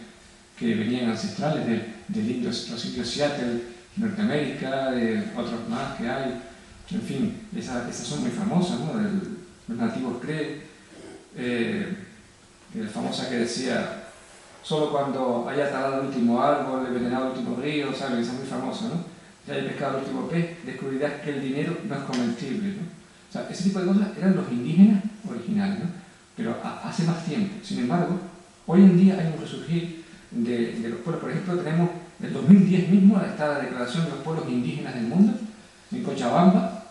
que venían ancestrales los indios Seattle, Norteamérica, de otros más que hay. En fin, esas son muy famosas, ¿no? Los nativos creen, la famosa que decía, solo cuando haya talado el último árbol, envenenado el último río, ¿sabes? Esa es muy famosa, ¿no? Si haya pescado el último pez, descubrirás que el dinero no es comestible, ¿no? O sea, ese tipo de cosas eran los indígenas originales, ¿no? Pero hace más tiempo. Sin embargo, hoy en día hay un resurgir de los pueblos. Por ejemplo, tenemos en 2010 mismo está la Declaración de los Pueblos Indígenas del Mundo, en Cochabamba,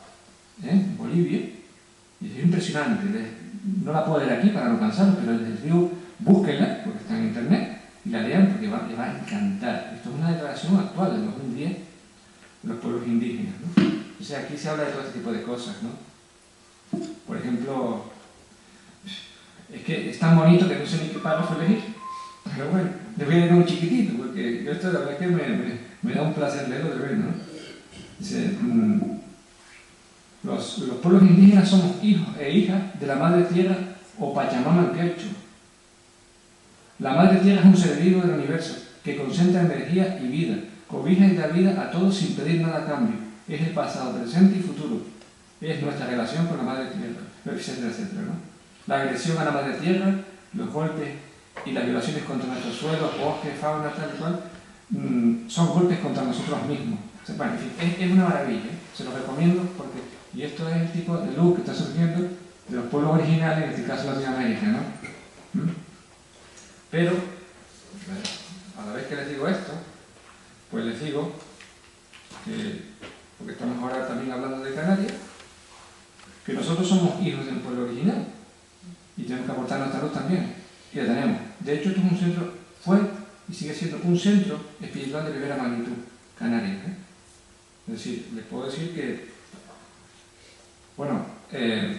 en Bolivia, y es impresionante. No la puedo leer aquí para no cansaros, pero les digo, búsquenla, porque está en internet, y la lean porque les va a encantar. Esto es una declaración actual del 2010 de los pueblos indígenas, ¿no? O sea, aquí se habla de todo este tipo de cosas, ¿no? Por ejemplo, es que es tan bonito que no sé ni qué párrafo elegir. Pero bueno, les voy a leer un chiquitito, porque yo esto la verdad es que me da un placer leerlo de ver, ¿no? Dice, los pueblos indígenas somos hijos e hijas de la Madre Tierra o Pachamama Quechu. La Madre Tierra es un ser vivo del universo que concentra energía y vida, cobija y da vida a todos sin pedir nada a cambio. Es el pasado, presente y futuro. Es nuestra relación con la Madre Tierra, etcétera, etcétera, ¿no? La agresión a la Madre Tierra, los golpes y las violaciones contra nuestros suelos, bosques, fauna, tal y cual, son golpes contra nosotros mismos. Bueno, en fin, es una maravilla, ¿eh? Se los recomiendo porque, y esto es el tipo de luz que está surgiendo de los pueblos originales, en este caso Latinoamérica, ¿no? Pero, a la vez que les digo esto, pues les digo que, porque estamos ahora también hablando de Canarias, que nosotros somos hijos del pueblo original y tenemos que aportar nuestra luz también, y la tenemos. De hecho, esto es un centro, fue y sigue siendo un centro espiritual de primera magnitud, Canarias, ¿eh? Es decir, les puedo decir que, bueno, el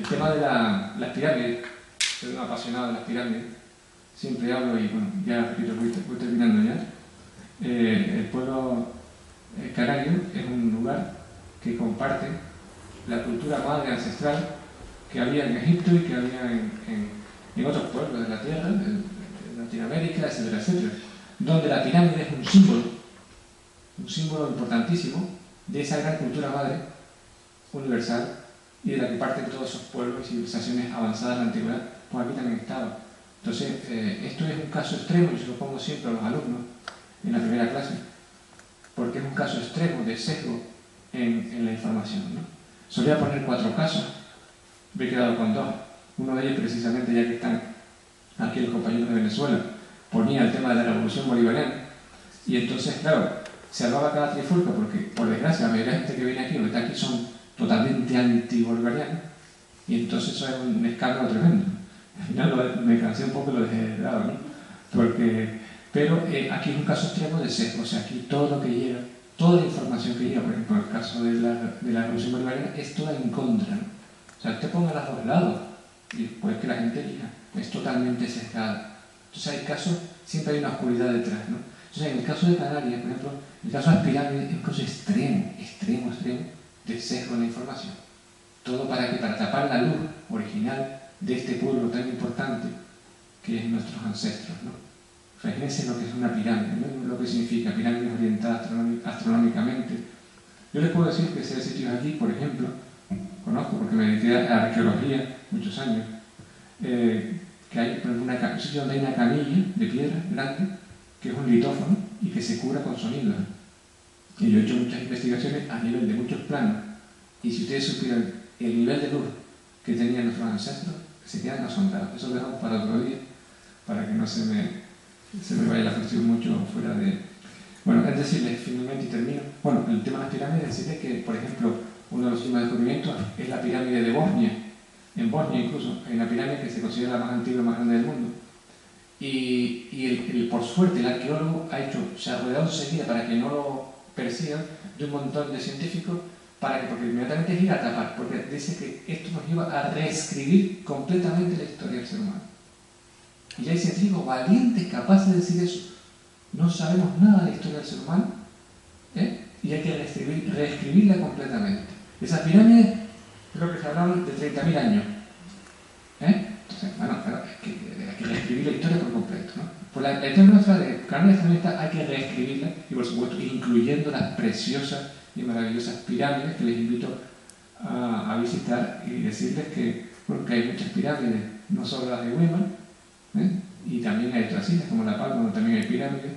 tema de las pirámides, soy un apasionado de las pirámides, siempre hablo y bueno, ya repito, voy terminando ya. El pueblo canario es un lugar que comparte la cultura madre ancestral que había en Egipto y que había en otros pueblos de la tierra, de Latinoamérica, etcétera, etcétera, donde la pirámide es un símbolo importantísimo de esa gran cultura madre universal y de la que parten todos esos pueblos y civilizaciones avanzadas de la antigüedad, pues aquí también estaba. Entonces, esto es un caso extremo, y se lo pongo siempre a los alumnos en la primera clase, porque es un caso extremo de sesgo en la información, ¿no? Solía poner 4 casos, me he quedado con 2. Uno de ellos, precisamente, ya que están aquí los compañeros de Venezuela, ponía el tema de la revolución bolivariana, y entonces, claro, se hablaba cada trifulca, porque, por desgracia, la mayoría de la gente que viene aquí, o que está aquí, son totalmente anti-bolivarianos, y entonces eso es un escándalo tremendo. Al final me cansé un poco y lo dejé de lado, ¿no? Pero aquí es un caso extremo de sesgo, o sea, aquí todo lo que llega, toda la información que llega, por ejemplo, en el caso de la revolución bolivariana, es toda en contra, ¿no? O sea, usted ponga los dos lados y después que la gente elija, es totalmente sesgada. Entonces hay casos, siempre hay una oscuridad detrás, ¿no? Entonces en el caso de Canarias, por ejemplo, el caso de las pirámides es un caso extremo de sesgo en la información. Todo para tapar la luz original de este pueblo tan importante que es nuestros ancestros, ¿no? Fíjense lo que es una pirámide, ¿no? Lo que significa pirámides orientadas astronómicamente. Yo les puedo decir que si hay sitios aquí, por ejemplo, conozco porque me dediqué a arqueología muchos años, que hay un sitio donde hay una camilla de piedra grande, que es un litófono y que se cura con sonido. Y yo he hecho muchas investigaciones a nivel de muchos planos, y si ustedes supieran el nivel de luz que tenían nuestros ancestros, se quedan asombrados. Eso lo dejamos para otro día, para que no se me vaya la cuestión mucho fuera de... Bueno, es decirles, finalmente, y termino, bueno, el tema de las pirámides, decirles que, por ejemplo, uno de los últimos descubrimientos es la pirámide de Bosnia. En Bosnia incluso, hay una pirámide que se considera la más antigua y más grande del mundo. Y por suerte, el arqueólogo se ha rodeado enseguida para que no lo persigan de un montón de científicos para que, porque inmediatamente gira a tapar, porque dice que esto nos lleva a reescribir completamente la historia del ser humano. Y hay científicos valientes capaces de decir eso. No sabemos nada de la historia del ser humano, y hay que reescribirla completamente. Esas pirámides, creo que se hablaban de 30.000 años. Entonces, bueno, claro, hay que reescribir la historia por completo, ¿no? Pues la historia nuestra de Canarias también hay que reescribirla, y por supuesto incluyendo las preciosas y maravillosas pirámides que les invito a visitar, y decirles que, bueno, que hay muchas pirámides, no solo las de Weimar, y también hay otras islas como La Palma, donde también hay pirámides,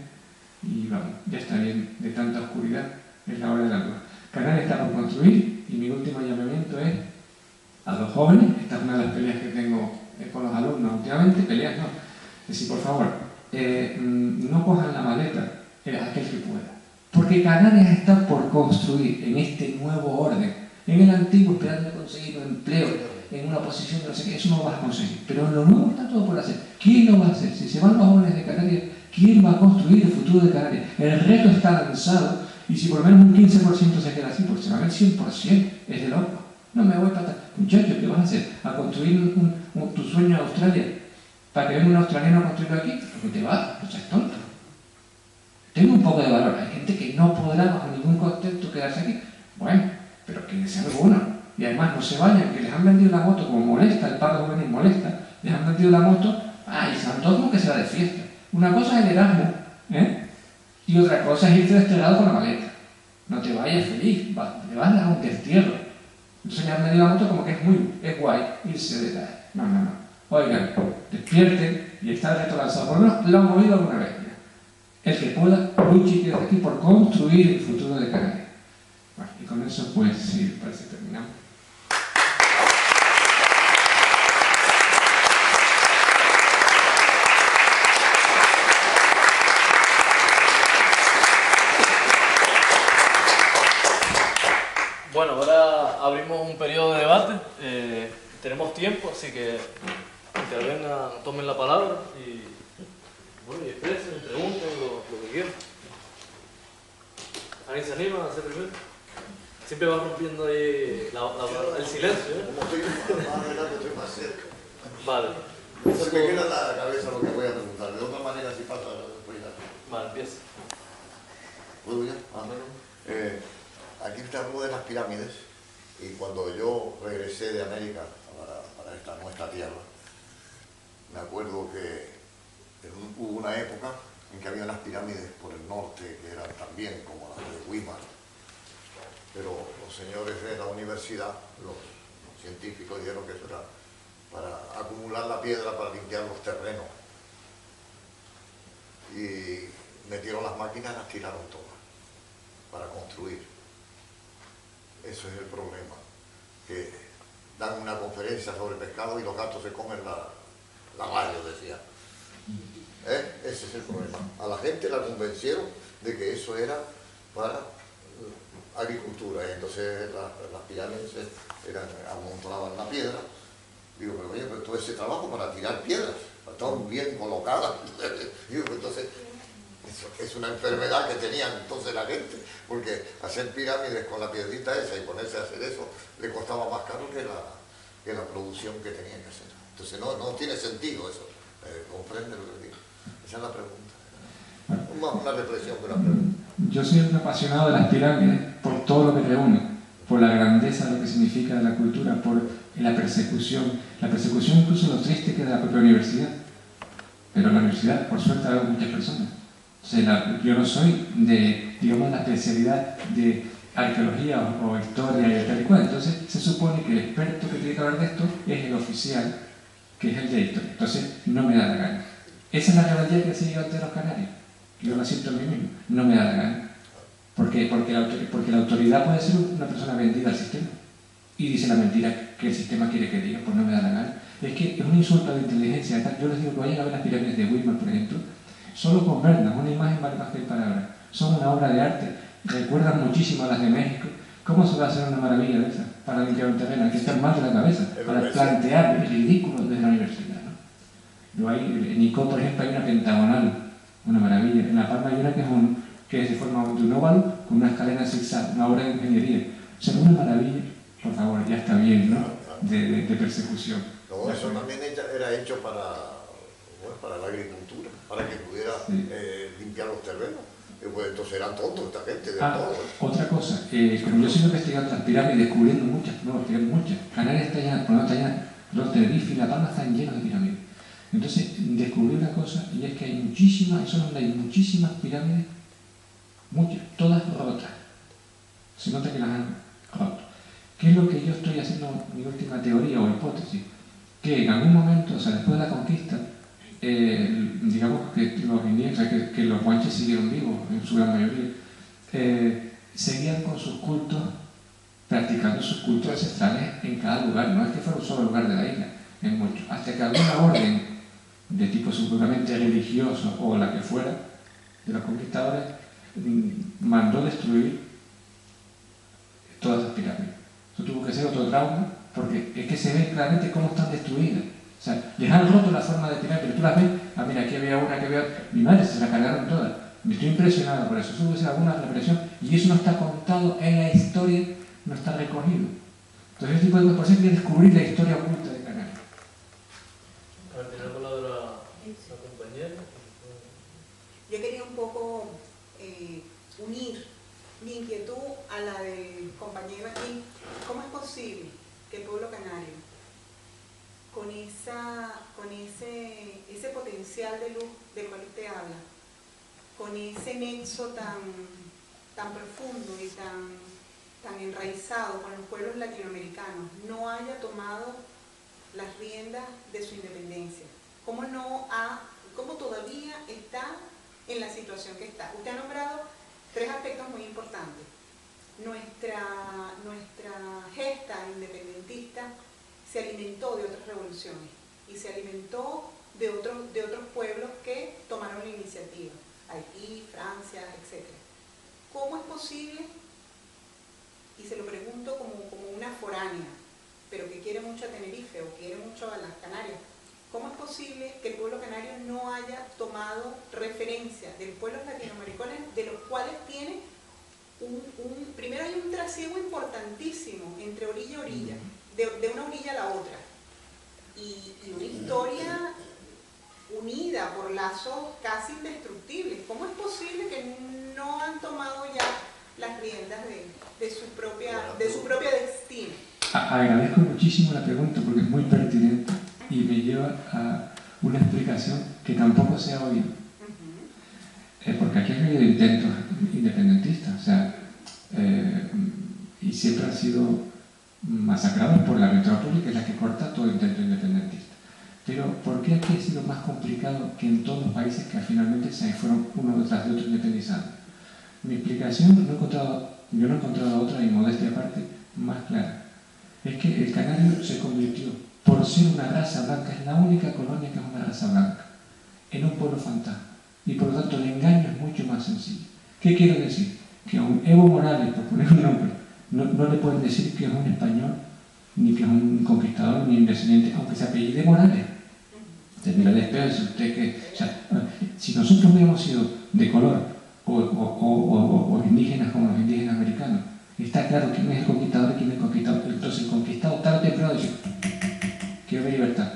y vamos, ya está bien de tanta oscuridad, es la hora de la luz. Canarias está por construir, y mi último llamamiento es a los jóvenes. Esta es una de las peleas que tengo con los alumnos últimamente, peleas no, es decir, por favor, no cojan la maleta aquel que pueda, porque Canarias está por construir en este nuevo orden. En el antiguo, esperando conseguir un empleo en una posición de no sé qué, eso no lo vas a conseguir, pero en lo nuevo está todo por hacer. ¿Quién lo va a hacer? Si se van los jóvenes de Canarias, ¿quién va a construir el futuro de Canarias? El reto está lanzado, y si por lo menos un 15% se queda así, pues se va a ver 100%, es de loco. No me voy para atrás. Muchachos, ¿qué vas a hacer? ¿A construir tu sueño en Australia? ¿Para que venga un australiano a construirlo aquí? Porque te vas, no seas tonto. Tengo un poco de valor. Hay gente que no podrá bajo ningún contexto quedarse aquí. Bueno, pero que sea alguno. Y además no se vayan, que les han vendido la moto como molesta, el paro juvenil molesta, les han vendido la moto, y se han todo como que se va de fiesta. Una cosa es el Erasmus, y otra cosa es irte de este lado con la maleta. No te vayas feliz, te vas a un destierro. Entonces le han vendido la moto como que es guay irse de la... No. Oigan, despierten y está el reto lanzado. Por lo menos lo han movido alguna vez. El que pueda, luche desde aquí por construir el futuro de Canarias. Bueno, y con eso, pues sí, parece que terminamos. Bueno, ahora abrimos un periodo de debate. Tenemos tiempo, así que intervengan, tomen la palabra y, bueno, y expresen, pregunten lo que quieran. ¿Alguien se anima a hacer primero? Siempre va rompiendo ahí el silencio, Estoy más cerca. Vale. Se me queda en la cabeza lo que voy a preguntar. De otra manera, si pasa, después ya. Vale, empieza. ¿Puedo ya? Aquí usted habló de las pirámides, y cuando yo regresé de América para esta nuestra tierra, me acuerdo que hubo una época en que había unas pirámides por el norte que eran también como las de Weimar, pero los señores de la universidad, los científicos, dijeron que eso era para acumular la piedra para limpiar los terrenos, y metieron las máquinas y las tiraron todas para construir. Eso es el problema, que dan una conferencia sobre pescado y los gatos se comen la mayo, decía. Ese es el problema. A la gente la convencieron de que eso era para agricultura, y entonces las pirámides amontonaban la piedra. Digo, pero oye, pero todo ese trabajo para tirar piedras, estaban bien colocadas. Digo, entonces, eso es una enfermedad que tenían entonces la gente, porque hacer pirámides con la piedrita esa y ponerse a hacer eso le costaba más caro que la producción que tenían que hacer. Entonces no tiene sentido eso. ¿Comprende lo que digo? Esa es la pregunta. Más una reflexión que una pregunta. Yo soy un apasionado de las pirámides por todo lo que reúne, por la grandeza de lo que significa la cultura, por la persecución incluso lo triste que es de la propia universidad. Pero en la universidad, por suerte, hay muchas personas. Yo no soy de, digamos, la especialidad de arqueología o historia y tal y cual. Entonces se supone que el experto que tiene que hablar de esto es el oficial, que es el de historia. Entonces no me da la gana. Esa es la rebeldía que se lleva ante los canarios. Yo la siento en mí mismo. No me da la gana. Porque la autoridad puede ser una persona vendida al sistema y dice la mentira que el sistema quiere que diga, pues no me da la gana. Es que es un insulto a la inteligencia. Yo les digo que vayan a ver las pirámides de Weimar, por ejemplo. Solo con verlas, una imagen vale más que palabras. Son una obra de arte, recuerdan muchísimo a las de México. ¿Cómo se va a hacer una maravilla de esa para limpiar un terreno? Hay que estar mal de la cabeza para plantear el ridículo desde la universidad, ¿no? En Nicó, por ejemplo, hay una pentagonal, una maravilla. En La Palma hay una que es de forma de un óvalo con una escalera zigzag, una obra de ingeniería. O sea, una maravilla, por favor, ya está bien, ¿no? De persecución. No, eso también era hecho para la agricultura, para que pudiera limpiar los terrenos. Pues entonces eran tontos esta gente, de todo. Otra cosa, como yo sigo investigando las pirámides, descubriendo muchas, Canarias está llena, por lo tanto, está llena, los Tenerife y La Palma están llenos de pirámides. Entonces descubrí una cosa, y es que hay muchísimas, eso es donde hay muchísimas pirámides, muchas, todas rotas. Se nota que las han roto. ¿Qué es lo que yo estoy haciendo, mi última teoría o hipótesis? Que en algún momento, o sea, después de la conquista, digamos que los indígenas, o sea, que los guanches siguieron vivos en su gran mayoría, seguían con sus cultos, practicando sus cultos ancestrales en cada lugar, no es que fuera un solo lugar de la isla, en muchos, hasta que alguna orden de tipo seguramente religioso o la que fuera, de los conquistadores, mandó destruir todas las pirámides. Eso tuvo que ser otro trauma, porque es que se ve claramente cómo están destruidas. O sea, les han roto la forma de pirámide, pero tú las ves, mira, aquí había una, aquí había otra. Mi madre se la cargaron todas. Me estoy impresionado por eso. Eso debe ser alguna represión, y eso no está contado en la historia, no está recogido. Entonces, ese tipo de cosas, por eso hay que descubrir la historia oculta de Canarias. A ver, tiene la palabra la compañera. Yo quería un poco unir mi inquietud a la del compañero aquí. ¿Cómo es posible que el pueblo canario, con ese potencial de luz del cual usted habla, con ese nexo tan profundo y tan enraizado con los pueblos latinoamericanos, no haya tomado las riendas de su independencia? ¿Cómo todavía está en la situación que está? Usted ha nombrado tres aspectos muy importantes. Nuestra gesta independentista se alimentó de otras revoluciones y se alimentó de otros pueblos que tomaron la iniciativa, Haití, Francia, etc. ¿Cómo es posible, y se lo pregunto como una foránea, pero que quiere mucho a Tenerife o quiere mucho a las Canarias, cómo es posible que el pueblo canario no haya tomado referencia de los pueblos latinoamericanos, de los cuales tiene primero hay un trasiego importantísimo entre orilla a orilla, de una orilla a la otra, y una historia unida por lazos casi indestructibles? ¿Cómo es posible que no han tomado ya las riendas de su propio destino? Agradezco muchísimo la pregunta porque es muy pertinente y me lleva a una explicación que tampoco se ha oído. Porque aquí ha habido intentos independentistas, o sea, y siempre han sido masacrados por la metrópoli, que es la que corta todo intento independentista. Pero ¿por qué aquí ha sido más complicado que en todos los países que finalmente se fueron uno detrás de otro independizando? Mi explicación, yo no he encontrado otra, y modestia aparte, más clara. Es que el canario se convirtió, por ser una raza blanca, es la única colonia que es una raza blanca, en un pueblo fantasma. Y por lo tanto el engaño es mucho más sencillo. ¿Qué quiero decir? Que a un Evo Morales, por poner un nombre, no le pueden decir que es un español, ni que es un conquistador, ni un descendiente, aunque se apellide Morales. Usted mira el espejo y dice usted que... O sea, si nosotros hubiéramos sido de color o indígenas como los indígenas americanos, está claro quién es el conquistador y quién es el conquistador. Entonces el conquistado tarde o temprano dice, quiero ver libertad.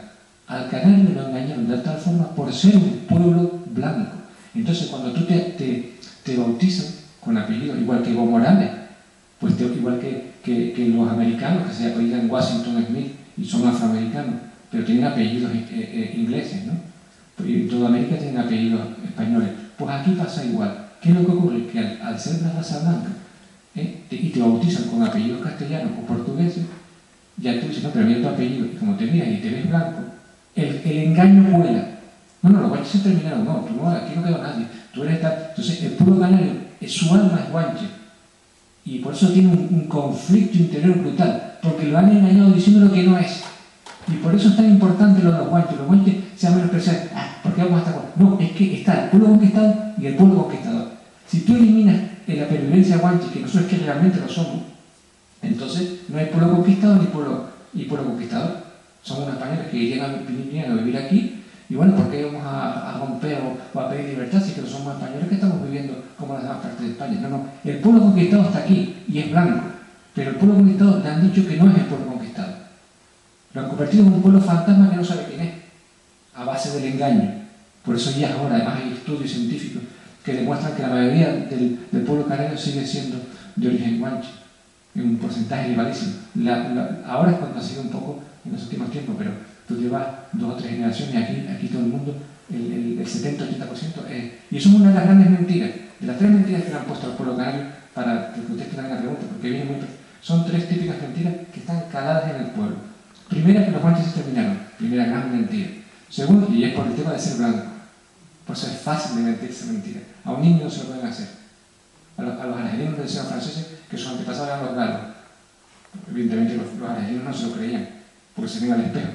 Al canario lo engañaron de tal forma por ser un pueblo blanco. Entonces cuando tú te bautizan con apellidos, igual que Evo Morales, pues igual que los americanos que se apellidan Washington Smith y son afroamericanos, pero tienen apellidos ingleses, ¿no? Y en toda América tienen apellidos españoles. Pues aquí pasa igual. ¿Qué es lo que ocurre? Que al ser una raza blanca, y te bautizan con apellidos castellanos o portugueses, ya tú dices, no, pero mira tu apellido, y como te miras y te ves blanco, el engaño vuela. No, los guanches se terminaron, no, tú no, aquí no quedó nadie, tú eres tal. Entonces el pueblo canario, su alma es guanche, y por eso tiene un conflicto interior brutal, porque lo han engañado diciendo lo que no es. Y por eso es tan importante lo de los guanches. Los guanches se han menospreciado, ¿por qué vamos a estar con? No, es que está el pueblo conquistado y el pueblo conquistador. Si tú eliminas la pervivencia guanche, que nosotros que realmente lo somos, entonces no hay pueblo conquistado ni pueblo conquistador. Son unos españoles que vinieron a vivir aquí, y bueno, ¿por qué vamos a romper o a pedir libertad si que no somos españoles que estamos viviendo como las demás partes de España? No, el pueblo conquistado está aquí y es blanco. Pero el pueblo conquistado le han dicho que no es el pueblo conquistado. Lo han convertido en un pueblo fantasma que no sabe quién es, a base del engaño. Por eso ya ahora, además, hay estudios científicos que demuestran que la mayoría del pueblo canario sigue siendo de origen guanche, en un porcentaje elevadísimo. Ahora es cuando ha sido un poco en los últimos tiempos, pero tú llevas 2 o 3 generaciones y aquí todo el mundo, el 70-80% es... Y eso es una de las grandes mentiras, de las 3 mentiras que le han puesto al pueblo canario, para que conteste también la pregunta, porque viene muy... Son 3 típicas mentiras que están caladas en el pueblo. Primera, que los guanches se terminaron, primera gran mentira. Segundo, y es por el tema de ser blanco. Por eso es fácil de mentir esa mentira. A un niño no se lo pueden hacer. A los argelinos del deseo franceses, que sus antepasados eran los galos. Evidentemente los argelinos no se lo creían, porque se ven al espejo.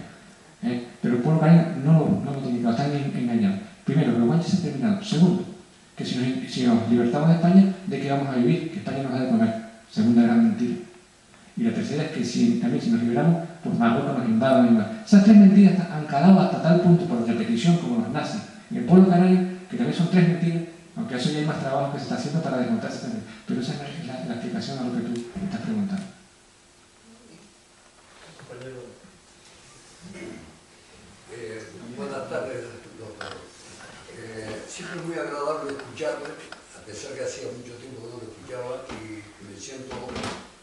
Pero el pueblo canario no lo tiene claro, están engañados. Primero, que los guanches se han terminado. Segundo, que si nos libertamos de España, ¿de qué vamos a vivir? Que España nos ha de comer. Segunda gran mentira. Y la tercera es que también si nos liberamos, pues Marruecos nos invada. Esas 3 mentiras han calado hasta tal punto por repetición como los nazis en el pueblo canario, que también son 3 mentiras, aunque eso ya hay más trabajo que se está haciendo para desmontarse también. Pero esa es la explicación a lo que tú estás preguntando. Buenas tardes, doctor. Siempre es muy agradable escucharle, a pesar que hacía mucho tiempo que no lo escuchaba y me siento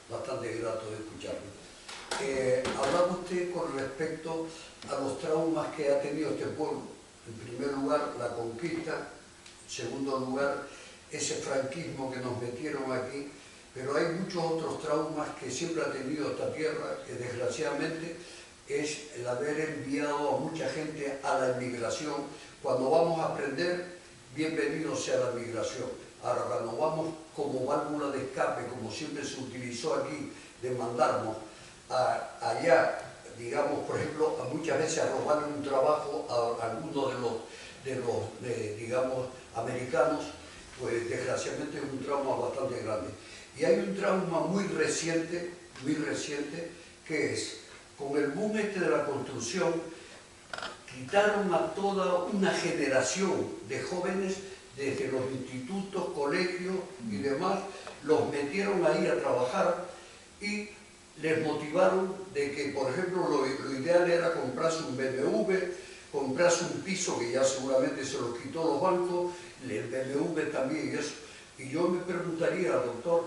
bastante grato de escucharlo. Hablaba usted con respecto a los traumas que ha tenido este pueblo. En primer lugar, la conquista. En segundo lugar, ese franquismo que nos metieron aquí. Pero hay muchos otros traumas que siempre ha tenido esta tierra, que desgraciadamente es el haber enviado a mucha gente a la emigración. Cuando vamos a aprender, bienvenido sea la migración. Ahora, cuando vamos como válvula de escape, como siempre se utilizó aquí, de mandarnos allá, digamos, por ejemplo, muchas veces a robarle un trabajo a algunos digamos, americanos, pues desgraciadamente es un trauma bastante grande. Y hay un trauma muy reciente, que es, con el boom de la construcción, quitaron a toda una generación de jóvenes desde los institutos, colegios y demás, los metieron ahí a trabajar y les motivaron de que, por ejemplo, lo ideal era comprarse un BMW, comprarse un piso que ya seguramente se los quitó los bancos, el BMW también y eso. Y yo me preguntaría, doctor,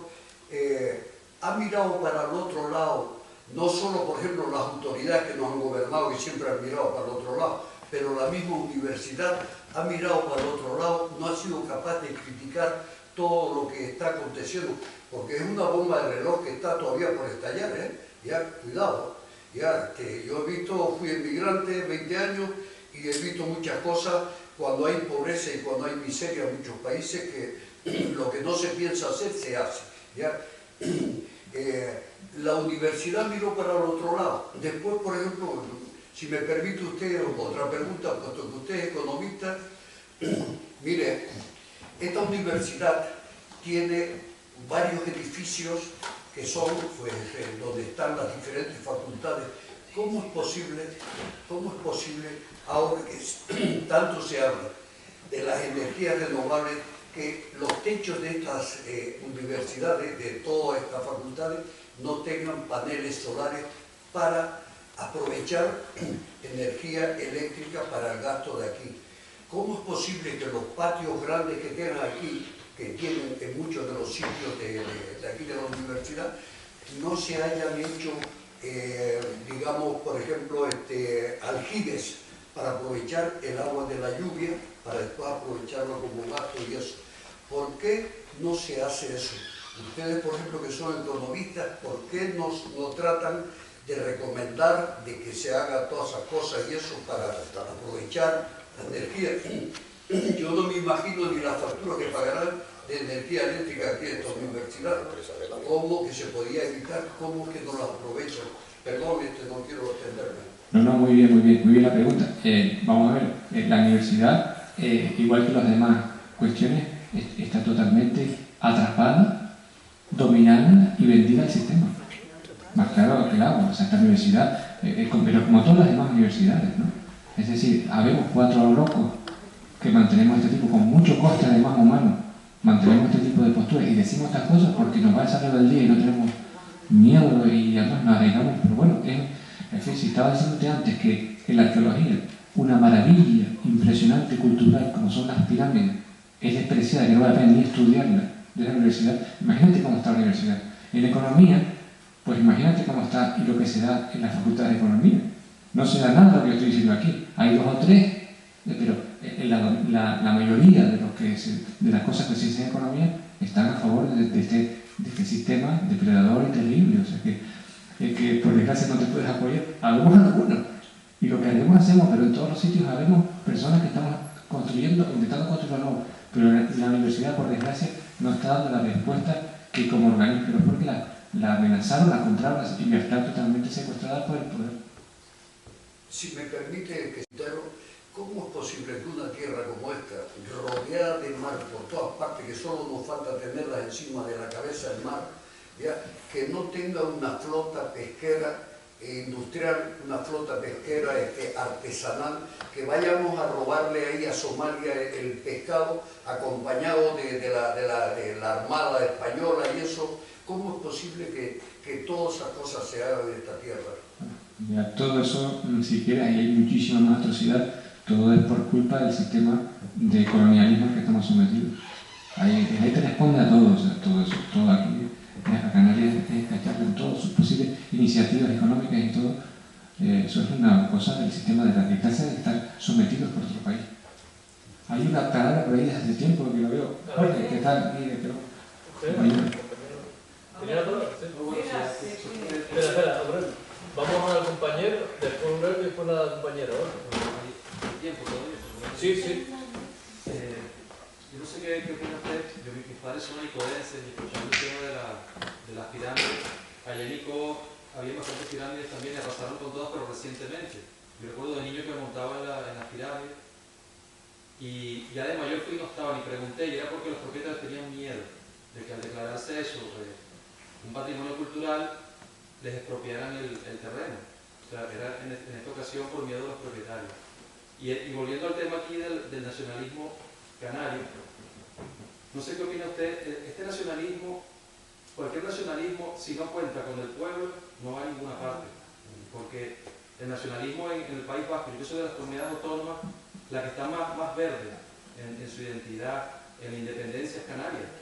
¿ha mirado para el otro lado, no solo, por ejemplo, las autoridades que nos han gobernado y siempre han mirado para el otro lado, pero la misma universidad ha mirado para el otro lado, no ha sido capaz de criticar todo lo que está aconteciendo? Porque es una bomba de reloj que está todavía por estallar, ya, cuidado. Ya, que yo he visto, fui inmigrante 20 años y he visto muchas cosas cuando hay pobreza y cuando hay miseria en muchos países, que lo que no se piensa hacer, se hace. ¿Ya? La universidad miró para el otro lado. Después, por ejemplo, si me permite usted otra pregunta, puesto que usted es economista, mire, esta universidad tiene varios edificios que son pues, donde están las diferentes facultades. ¿Cómo es posible ahora que tanto se habla de las energías renovables, que los techos de estas universidades, de todas estas facultades, no tengan paneles solares para aprovechar energía eléctrica para el gasto de aquí? ¿Cómo es posible que los patios grandes que tienen aquí, que tienen en muchos de los sitios de aquí de la universidad, no se hayan hecho, digamos, por ejemplo, aljibes para aprovechar el agua de la lluvia, para después aprovecharlo como gasto y eso? ¿Por qué no se hace eso? Ustedes, por ejemplo, que son economistas, ¿por qué no tratan de recomendar de que se haga todas esas cosas y eso para aprovechar la energía? Yo no me imagino ni la factura que pagarán de energía eléctrica aquí en esta universidad. ¿Cómo que se podía evitar? ¿Cómo que no la aprovechan? Perdón, no quiero extenderme. No, muy bien la pregunta. Vamos a ver, la universidad, igual que las demás cuestiones, está totalmente atrapada, dominada y vendida al sistema. Más claro que el agua. O sea, esta universidad, pero como todas las demás universidades, ¿no? Es decir, habemos 4 locos que mantenemos este tipo, con mucho coste además humano, mantenemos este tipo de posturas y decimos estas cosas porque nos va a salir del día y no tenemos miedo y además nos arraigamos, pero bueno, en fin, si estaba diciéndote antes que en la arqueología una maravilla impresionante cultural como son las pirámides es despreciada, que no vale la pena ni estudiarla de la universidad, imagínate cómo está la universidad. En economía, pues imagínate cómo está y lo que se da en la facultad de economía. No se da nada lo que yo estoy diciendo aquí, hay 2 o 3, pero la mayoría de las cosas que se dicen en economía están a favor de este sistema depredador y terrible, o sea que por desgracia no te puedes apoyar, algunos, y lo que hacemos, pero en todos los sitios habemos personas que estamos intentando construir algo, pero la universidad por desgracia no está dando la respuesta que como organismo, pero porque la amenazaron, la compraron y está totalmente secuestrada por el poder. Si me permite que ¿cómo es posible que una tierra como esta, rodeada de mar por todas partes, que solo nos falta tenerla encima de la cabeza del mar, ¿ya?, que no tenga una flota pesquera industrial, una flota pesquera artesanal, que vayamos a robarle ahí a Somalia el pescado acompañado de la Armada Española y eso? ¿Cómo es posible que todas esas cosas se hagan en esta tierra? Mira, todo eso, si quieres, y hay muchísima más atrocidad, todo es por culpa del sistema de colonialismo al que estamos sometidos. Ahí te responde a todo, o sea, todo eso, todo aquí. A Canarias es cacharle en todas sus posibles iniciativas económicas y todo. Eso es una cosa del sistema de la desgracia de estar sometidos por otro país. Hay una palabra por ahí desde hace tiempo que lo veo. Jorge, ¿qué tal? Espera, vamos al compañero, después un y después la compañera. ¿Tiempo todavía? Sí. Yo no sé qué opina usted. Mis padres son nicodenses y escuchando el tema de las pirámides. Allá en Nico había bastantes pirámides también, ya pasaron con todas, pero recientemente. Yo recuerdo de niño que me montaba en las pirámides y ya de mayor fui y no estaban y pregunté, y era porque los propietarios tenían miedo de que al declararse eso un patrimonio cultural les expropiaran el terreno. O sea, era en esta ocasión por miedo de los propietarios. Y volviendo al tema aquí del nacionalismo canario, no sé qué opina usted. Este nacionalismo, cualquier nacionalismo, si no cuenta con el pueblo, no va a ninguna parte, porque el nacionalismo en el País Vasco, yo soy de las comunidades autónomas, la que está más verde en su identidad, en la independencia es Canarias,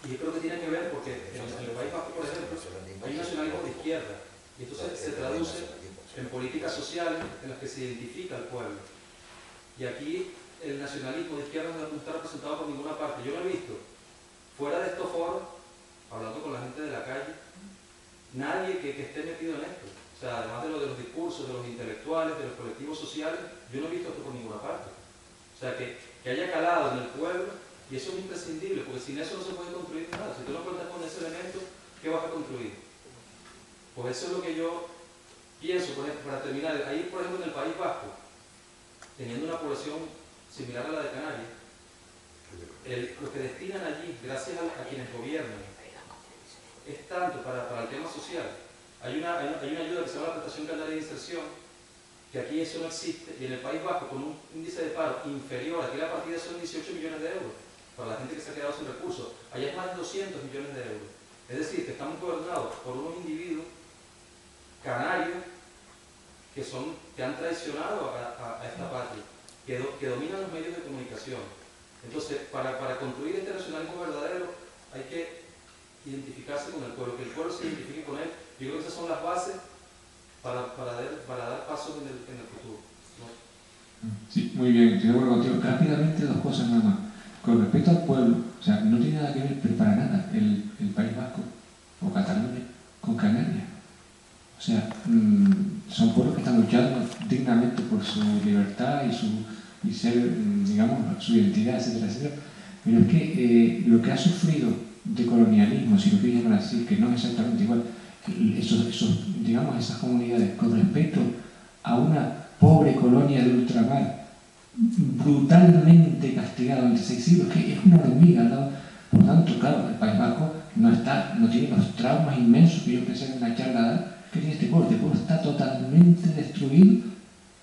y yo creo que tiene que ver porque en el País Vasco, por ejemplo, hay un nacionalismo de izquierda, y entonces se traduce en políticas sociales en las que se identifica al pueblo. Y aquí el nacionalismo de izquierda no está representado por ninguna parte. Yo lo he visto fuera de estos foros, hablando con la gente de la calle, nadie que esté metido en esto. O sea, además de los discursos, de los intelectuales, de los colectivos sociales, yo no he visto esto por ninguna parte. O sea, que haya calado en el pueblo, y eso es imprescindible, porque sin eso no se puede construir nada. Si tú no cuentas con ese elemento, ¿qué vas a construir? Pues eso es lo que yo pienso, por ejemplo, para terminar. Ahí, por ejemplo, en el País Vasco, teniendo una población similar a la de Canarias, lo que destinan allí, gracias a quienes gobiernan, es tanto para el tema social. Hay una ayuda que se llama la Prestación Canaria de Inserción, que aquí eso no existe, y en el País Vasco, con un índice de paro inferior, aquí la partida son 18 millones de euros, para la gente que se ha quedado sin recursos, allá es más de 200 millones de euros. Es decir, que estamos gobernados por unos individuos canarios que han traicionado a esta patria, que dominan los medios de comunicación. Entonces, para construir este nacionalismo verdadero hay que identificarse con el pueblo, que el pueblo se identifique con él. Yo creo que esas son las bases para dar pasos en el futuro, ¿no? Sí, muy bien, estoy de acuerdo contigo. Rápidamente, 2 cosas nada más. Con respecto al pueblo, o sea, no tiene nada que ver, pero para nada, el País Vasco o Cataluña con Canarias. O sea, son pueblos que están luchando dignamente por su libertad y ser, digamos, su identidad, etcétera, etcétera. Pero es que lo que ha sufrido de colonialismo, si lo quieres llamar así, que no es exactamente igual, esas comunidades con respecto a una pobre colonia de ultramar brutalmente castigada durante 6 siglos, que es una hormiga al lado. Por tanto, claro, el País Vasco no tiene los traumas inmensos que yo pensé en la charla que tiene este pueblo. Este pueblo está totalmente destruido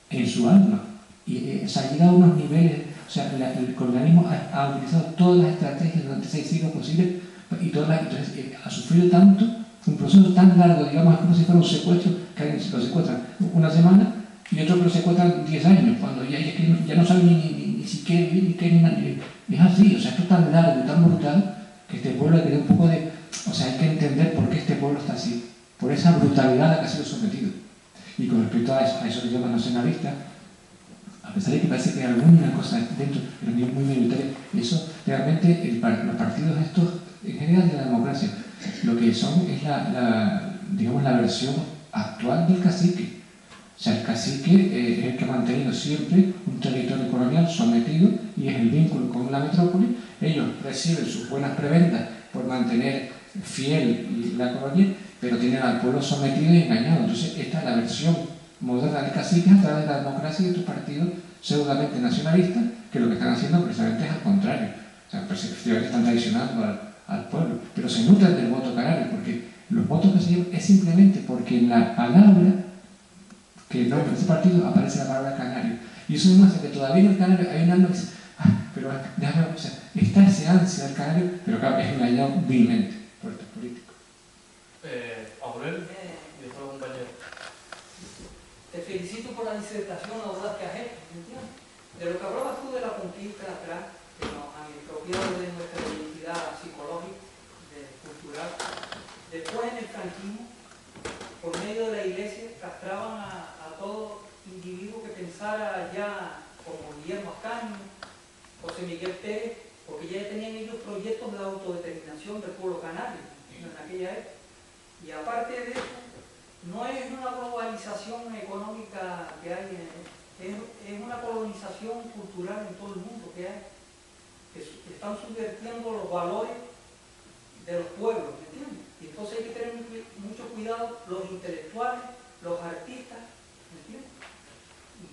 en su alma y se ha llegado a unos niveles. O sea, el colonialismo ha utilizado todas las estrategias durante 6 siglos posibles y entonces ha sufrido tanto un proceso tan largo, digamos, como si fuera un secuestro, que alguien lo secuestran una semana y otro que lo secuestran 10 años, cuando ya no saben ni siquiera vivir, ni qué ni es así, o sea, esto es tan largo y tan brutal que este pueblo hay que tener un poco de... O sea, hay que entender por qué este pueblo está así, por esa brutalidad a la que ha sido sometido. Y con respecto a eso que llaman nacionalistas, a pesar de que parece que hay alguna cosa dentro, pero muy minoritaria, eso realmente los partidos estos, en general de la democracia, lo que son es digamos, la versión actual del cacique. O sea, el cacique es el que ha mantenido siempre un territorio colonial sometido y es el vínculo con la metrópoli. Ellos reciben sus buenas prebendas por mantener fiel la colonia, pero tienen al pueblo sometido y engañado. Entonces, esta es la versión moderna del cacique a través de la democracia y de estos partidos pseudamente nacionalistas, que lo que están haciendo precisamente es al contrario. O sea, efectivamente están traicionando al pueblo, pero se nutren del voto canario, porque los votos que se llevan es simplemente porque en la palabra que no, en ese partido aparece la palabra canario. Y eso demuestra que todavía en el canario hay un alma que dice, pero déjame, o sea, está ese ansia del canario, pero claro, es engañado vilmente por estos políticos. Aurel y otro compañero. Te felicito por la disertación audaz que has hecho, ¿entiendes? De lo que hablabas tú de la conquista atrás, que nos han expropiado de nuestra identidad psicológica, cultural. Después en el franquismo, por medio de la iglesia, castraban a todo individuo que pensara ya como Guillermo Ascanio, José Miguel Pérez, porque ya tenían ellos proyectos de autodeterminación del pueblo canario en aquella época. Y aparte de eso, no es una globalización económica que hay, es una colonización cultural en todo el mundo que hay, que están subvirtiendo los valores de los pueblos, ¿me entiendes? Y entonces hay que tener mucho cuidado los intelectuales, los artistas, ¿me entiendes?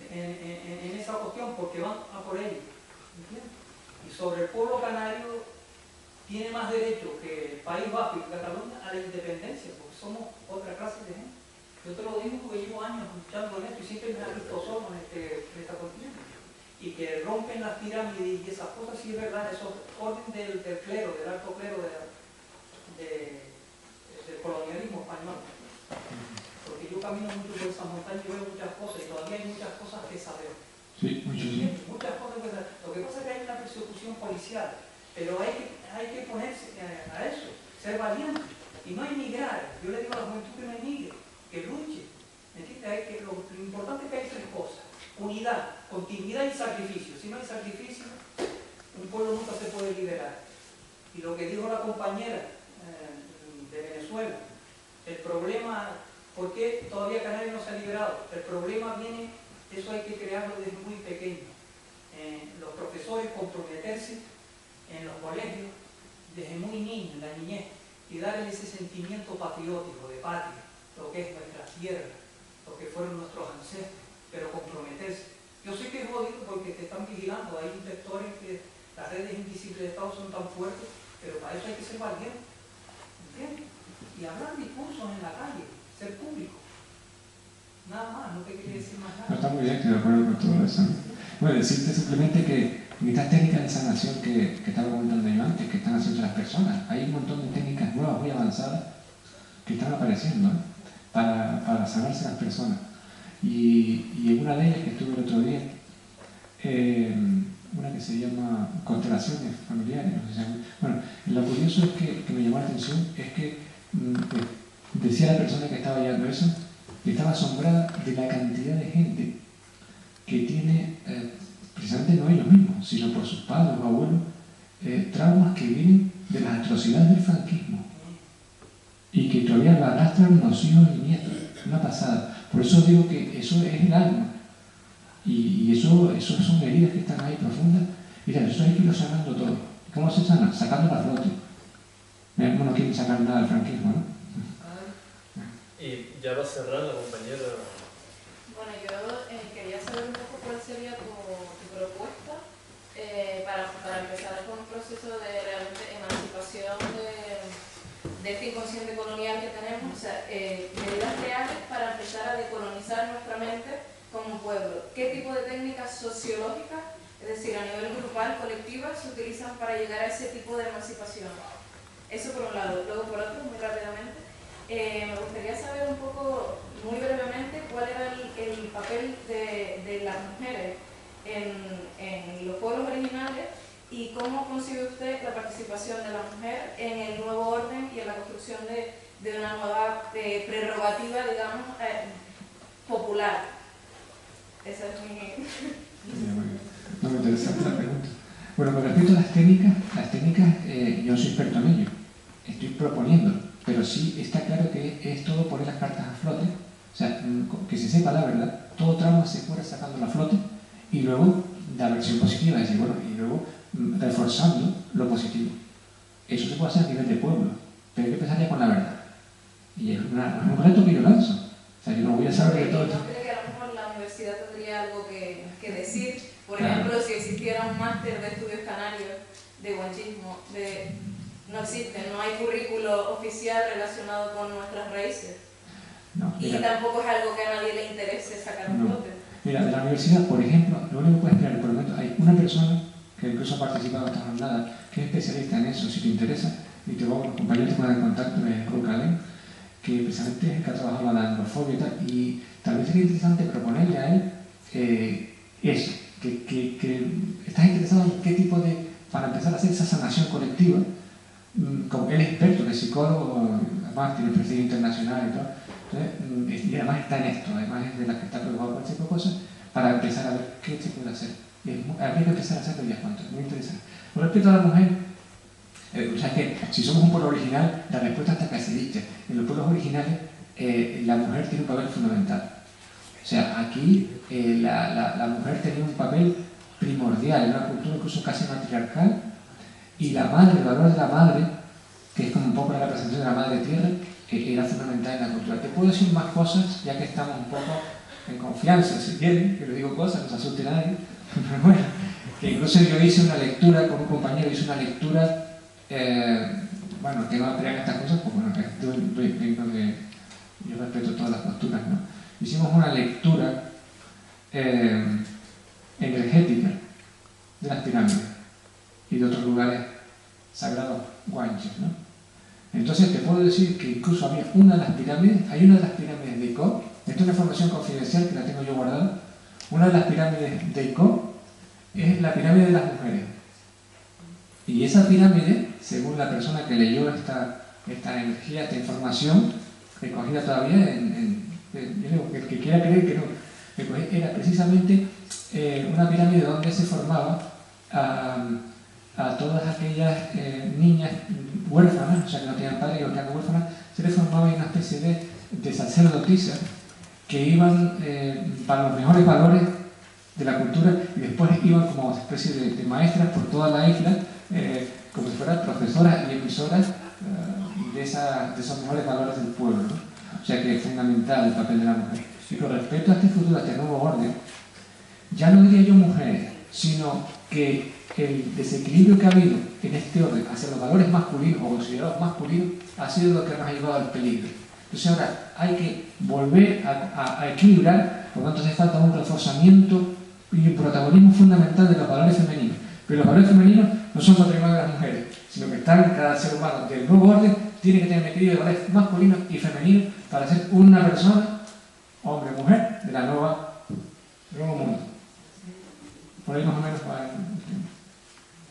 En esa cuestión, porque van a por ello, ¿me entiendes? Y sobre el pueblo canario tiene más derecho que el País Vasco y Cataluña a la independencia, porque somos otra clase de gente. Yo te lo digo porque llevo años luchando en esto y siempre me he visto solo en esta continente. Y que rompen las pirámides y esas cosas, sí es verdad, eso es orden del clero, del alto clero del colonialismo español. Porque yo camino mucho por esas montañas y veo muchas cosas y todavía hay muchas cosas que saber. Sí, muchas cosas que saber. Lo que pasa es que hay una persecución policial, pero hay que ponerse a eso, ser valiente y no emigrar. Yo le digo a la juventud que no emigre, que luche. ¿Entiendes? Lo importante es que hay tres cosas: unidad, continuidad y sacrificio. Si no hay sacrificio, un pueblo nunca se puede liberar. Y lo que dijo la compañera de Venezuela, el problema, ¿por qué todavía Canarias no se ha liberado? El problema viene, eso hay que crearlo desde muy pequeño. Los profesores comprometerse en los colegios desde muy niños, en la niñez, y darles ese sentimiento patriótico de patria, lo que es nuestra tierra, lo que fueron nuestros ancestros, pero comprometerse. Yo sé que es jodido porque te están vigilando, hay sectores que las redes invisibles de Estado son tan fuertes, pero para eso hay que ser valiente, ¿entiendes? Y hablar discursos en la calle, ser público. Nada más, no te quería decir más nada. No, está muy bien, estoy de acuerdo con todo eso. Bueno, decirte simplemente que en estas técnicas de sanación que estaba comentando yo antes, que están haciendo las personas, hay un montón de técnicas nuevas, muy avanzadas, que están apareciendo, ¿eh? para sanarse las personas. Y en una de ellas que estuve el otro día, una que se llama constelaciones familiares, no sé si se llama. Bueno, lo curioso es que me llamó la atención es que decía la persona que estaba llevando eso, que estaba asombrada de la cantidad de gente que tiene, precisamente no ellos mismos, sino por sus padres o abuelos, traumas que vienen de las atrocidades del franquismo y que todavía lo arrastran los hijos y nietos. Una pasada. Por eso digo que eso es el alma. Y eso son heridas que están ahí profundas. Mira, eso hay que irlo sanando todo. ¿Cómo se sana? Sacando la flote. No quieren sacar nada del franquismo, ¿no? Y ya va a cerrar la compañera. Bueno, yo quería saber un poco cuál sería tu propuesta para empezar con un proceso de realmente emancipación de este inconsciente colonial que tenemos, o sea, medidas reales para empezar a decolonizar nuestra mente como un pueblo. ¿Qué tipo de técnicas sociológicas, es decir, a nivel grupal, colectiva, se utilizan para llegar a ese tipo de emancipación? Eso por un lado. Luego, por otro, muy rápidamente, Me gustaría saber un poco, muy brevemente, cuál era el papel de las mujeres en los pueblos originales y cómo concibe usted la participación de la mujer en el nuevo orden y en la construcción de una nueva prerrogativa, digamos, popular. Esa es mi... No me interesa la pregunta. Bueno, con respecto a las técnicas, yo soy experto en ello. Estoy proponiéndolo, pero sí está claro que es todo poner las cartas a flote, o sea, que se sepa la verdad, todo trauma se fuera sacando a flote y luego la versión positiva, es decir, bueno, y luego reforzando lo positivo. Eso se puede hacer a nivel de pueblo, pero hay que empezar ya con la verdad. Y es un reto que yo lanzo. O sea, yo no voy a saber de todo. ¿No cree que a lo mejor la universidad tendría algo que decir? Por ejemplo, si existiera un máster de estudios canarios de guanchismo, no existe, no hay currículo oficial relacionado con nuestras raíces. No, y tampoco es algo que a nadie le interese sacar un flote. Mira, de la universidad, por ejemplo, lo único que puedes crear, por el momento, hay una persona que incluso ha participado en esta jornada, que es especialista en eso, si te interesa, y te vamos, los compañeros te ponen en contacto, es Rucalén, que precisamente es el que ha trabajado la androfobia y tal, y tal vez sería interesante proponerle a él eso, que estás interesado en qué tipo de, para empezar a hacer esa sanación colectiva, como él es experto, que es psicólogo, además tiene prestigio internacional y todo, entonces, y además está en esto, además es de las que está preocupado por ese tipo de cosas, para empezar a ver qué se puede hacer. Habría que empezar a hacerlo ya cuanto, es muy interesante. Con respecto a la mujer, o sea que si somos un pueblo original, la respuesta está casi dicha. En los pueblos originales, la mujer tiene un papel fundamental. O sea, aquí la mujer tenía un papel primordial, en una cultura incluso casi matriarcal, y la madre, el valor de la madre, que es como un poco la representación de la madre tierra, era fundamental en la cultura. Te puedo decir más cosas, ya que estamos un poco en confianza, si quieren, que les digo cosas, no se asuste nadie. Pero bueno, que incluso yo hice una lectura con un compañero, hice una lectura, bueno, que no crean estas cosas, pues bueno, yo respeto todas las posturas, ¿no? Hicimos una lectura energética de las pirámides y de otros lugares sagrados guanches, ¿no? Entonces te puedo decir que incluso había una de las pirámides, hay una de las pirámides de Icó, esto es una información confidencial que la tengo yo guardada, una de las pirámides de Icó es la pirámide de las mujeres. Y esa pirámide, según la persona que leyó esta energía, esta información, recogida todavía yo digo, el que quiera creer que no, era precisamente una pirámide donde se formaba a todas aquellas niñas huérfanas, o sea que no tenían padre y no tenían huérfanas, se les formaba una especie de sacerdotisas que iban para los mejores valores de la cultura y después iban como especie de maestras por toda la isla, como si fueran profesoras y emisoras de esos mejores valores del pueblo, ¿no? O sea que es fundamental el papel de la mujer. Y con respecto a este futuro, a este nuevo orden, ya no diría yo mujeres, sino que el desequilibrio que ha habido en este orden hacia los valores masculinos o considerados masculinos ha sido lo que nos ha llevado al peligro. Entonces ahora hay que volver a equilibrar, por lo tanto hace falta un reforzamiento y un protagonismo fundamental de los valores femeninos. Pero los valores femeninos no son patrimonio de las mujeres, sino que están en cada ser humano. Del nuevo orden tiene que tener un equilibrio de valores masculinos y femeninos para ser una persona, hombre o mujer, de la nuevo mundo. Por ahí más o menos va.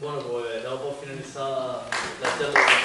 Bueno, pues damos por finalizada la charla.